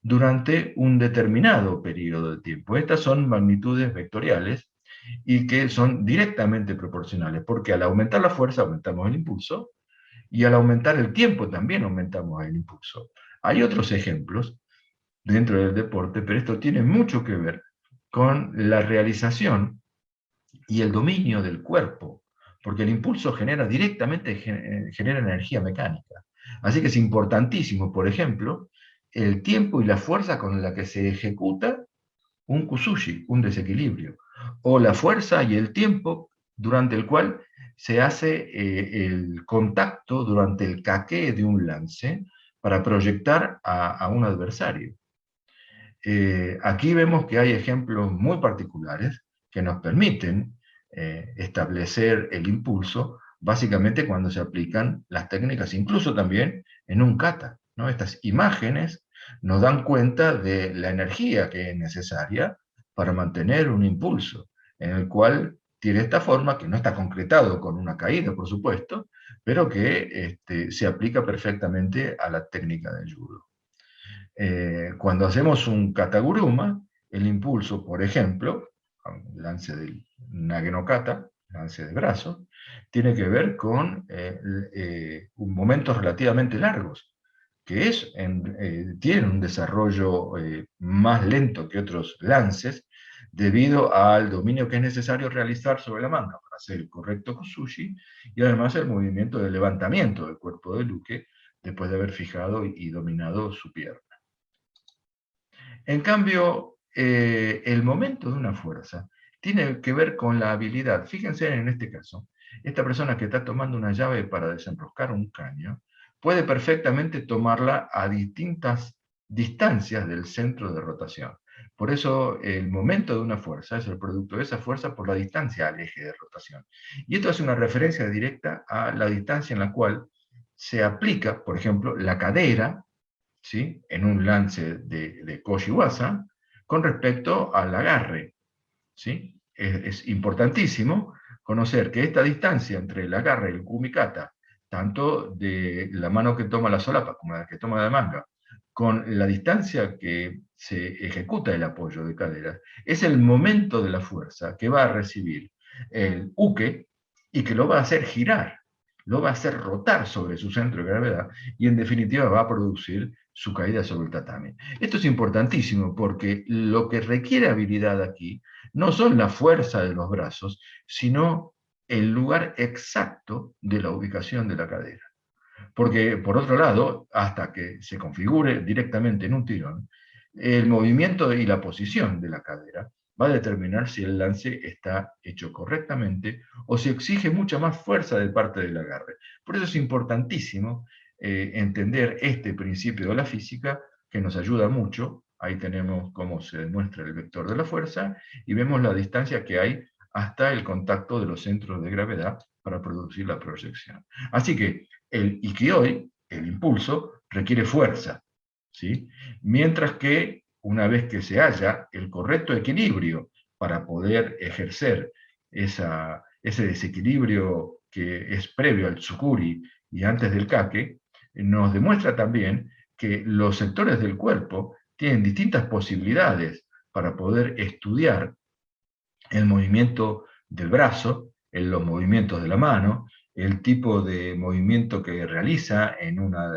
durante un determinado periodo de tiempo. Estas son magnitudes vectoriales y que son directamente proporcionales, porque al aumentar la fuerza aumentamos el impulso, y al aumentar el tiempo también aumentamos el impulso. Hay otros ejemplos dentro del deporte, pero esto tiene mucho que ver con la realización y el dominio del cuerpo, porque el impulso directamente genera energía mecánica. Así que es importantísimo, por ejemplo, el tiempo y la fuerza con la que se ejecuta un kusushi, un desequilibrio, o la fuerza y el tiempo durante el cual se hace el contacto durante el kake de un lance para proyectar a un adversario. Aquí vemos que hay ejemplos muy particulares que nos permiten establecer el impulso, básicamente cuando se aplican las técnicas, incluso también en un kata, ¿no? Estas imágenes nos dan cuenta de la energía que es necesaria para mantener un impulso, en el cual tiene esta forma, que no está concretado con una caída, por supuesto, pero que se aplica perfectamente a la técnica del judo. Cuando hacemos un kataguruma, el impulso, por ejemplo, lance del nage no kata, lance de brazo, tiene que ver con momentos relativamente largos, que tienen un desarrollo más lento que otros lances, debido al dominio que es necesario realizar sobre la manga para hacer el correcto kusushi, y además el movimiento de levantamiento del cuerpo del uke, después de haber fijado y dominado su pierna. En cambio, el momento de una fuerza tiene que ver con la habilidad. Fíjense en este caso, esta persona que está tomando una llave para desenroscar un caño, puede perfectamente tomarla a distintas distancias del centro de rotación. Por eso el momento de una fuerza es el producto de esa fuerza por la distancia al eje de rotación. Y esto hace una referencia directa a la distancia en la cual se aplica, por ejemplo, la cadera, ¿sí?, en un lance de Koshiwasa, con respecto al agarre, ¿sí? Es importantísimo conocer que esta distancia entre el agarre y el kumikata, tanto de la mano que toma la solapa como la que toma la manga, con la distancia que se ejecuta el apoyo de cadera, es el momento de la fuerza que va a recibir el uke y que lo va a hacer girar, lo va a hacer rotar sobre su centro de gravedad, y en definitiva va a producir su caída sobre el tatami. Esto es importantísimo porque lo que requiere habilidad aquí no son la fuerza de los brazos, sino el lugar exacto de la ubicación de la cadera. Porque, por otro lado, hasta que se configure directamente en un tirón, el movimiento y la posición de la cadera va a determinar si el lance está hecho correctamente o si exige mucha más fuerza de parte del agarre. Por eso es importantísimo entender este principio de la física, que nos ayuda mucho. Ahí tenemos cómo se demuestra el vector de la fuerza, y vemos la distancia que hay hasta el contacto de los centros de gravedad para producir la proyección. Así que el ikioi, el impulso, requiere fuerza, ¿sí? Mientras que una vez que se haya el correcto equilibrio para poder ejercer ese desequilibrio que es previo al tsukuri y antes del kake, nos demuestra también que los sectores del cuerpo tienen distintas posibilidades para poder estudiar el movimiento del brazo, los movimientos de la mano, el tipo de movimiento que realiza en una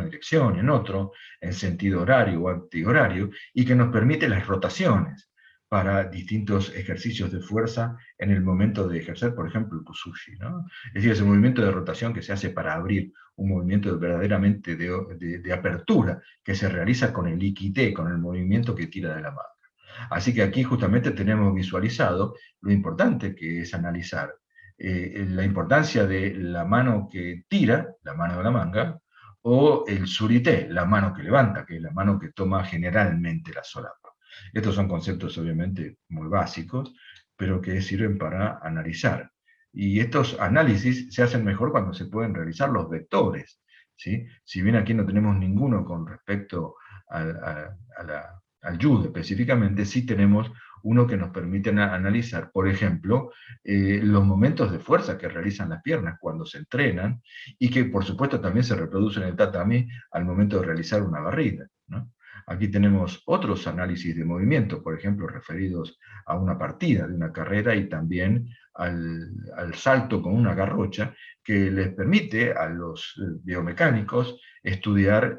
dirección, en otro, en sentido horario o antihorario, y que nos permite las rotaciones para distintos ejercicios de fuerza en el momento de ejercer, por ejemplo, el kusushi, ¿no? Es decir, ese movimiento de rotación que se hace para abrir, un movimiento verdaderamente de apertura, que se realiza con el ikite, con el movimiento que tira de la manga. Así que aquí justamente tenemos visualizado lo importante que es analizar la importancia de la mano que tira, la mano de la manga, o el surite, la mano que levanta, que es la mano que toma generalmente la solapa. Estos son conceptos obviamente muy básicos, pero que sirven para analizar. Y estos análisis se hacen mejor cuando se pueden realizar los vectores, ¿sí? Si bien aquí no tenemos ninguno con respecto al judo específicamente, sí tenemos uno que nos permite analizar, por ejemplo, los momentos de fuerza que realizan las piernas cuando se entrenan, y que por supuesto también se reproducen en el tatami al momento de realizar una barrida, ¿no? Aquí tenemos otros análisis de movimiento, por ejemplo, referidos a una partida de una carrera y también al salto con una garrocha, que les permite a los biomecánicos estudiar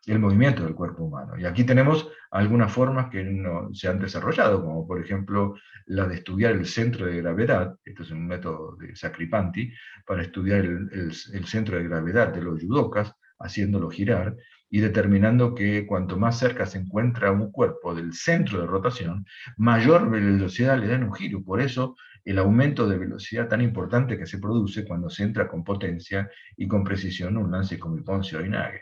el movimiento del cuerpo humano. Y aquí tenemos algunas formas que no se han desarrollado, como por ejemplo la de estudiar el centro de gravedad. Esto es un método de Sacripanti, para estudiar el centro de gravedad de los judokas, haciéndolo girar y determinando que cuanto más cerca se encuentra un cuerpo del centro de rotación, mayor velocidad le dan un giro. Por eso el aumento de velocidad tan importante que se produce cuando se entra con potencia y con precisión un lance como el Ponce o Inage.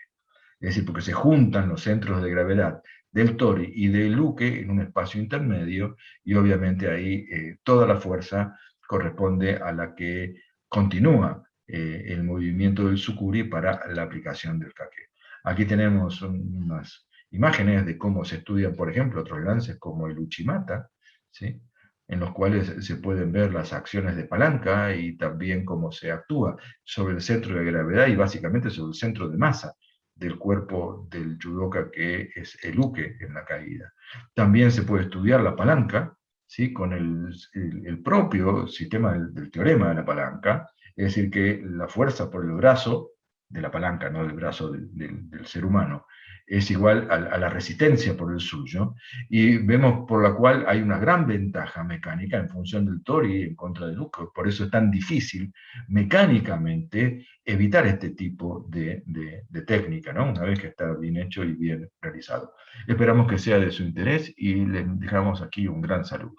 Es decir, porque se juntan los centros de gravedad del tori y del uke en un espacio intermedio, y obviamente ahí toda la fuerza corresponde a la que continúa el movimiento del sukuri para la aplicación del kake. Aquí tenemos unas imágenes de cómo se estudian, por ejemplo, otros lances como el uchimata, ¿sí?, en los cuales se pueden ver las acciones de palanca y también cómo se actúa sobre el centro de gravedad y básicamente sobre el centro de masa del cuerpo del judoka, que es el uke en la caída. También se puede estudiar la palanca, ¿sí?, con el propio sistema del teorema de la palanca, es decir, que la fuerza por el brazo de la palanca, no del brazo del ser humano, es igual a la resistencia por el suyo, y vemos por la cual hay una gran ventaja mecánica en función del tori en contra del uke. Por eso es tan difícil mecánicamente evitar este tipo de técnica, ¿no?, una vez que está bien hecho y bien realizado. Esperamos que sea de su interés y les dejamos aquí un gran saludo.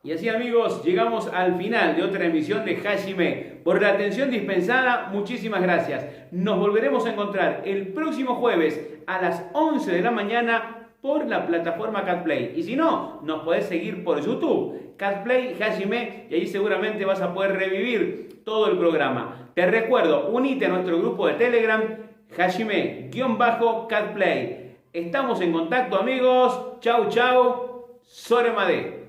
Y así, amigos, llegamos al final de otra emisión de Hajime. Por la atención dispensada, muchísimas gracias. Nos volveremos a encontrar el próximo jueves a las 11 de la mañana por la plataforma Catplay. Y si no, nos podés seguir por YouTube, Catplay Hajime, y ahí seguramente vas a poder revivir todo el programa. Te recuerdo, unite a nuestro grupo de Telegram, Hajime-Catplay. Estamos en contacto, amigos. Chau, chau. Soremade.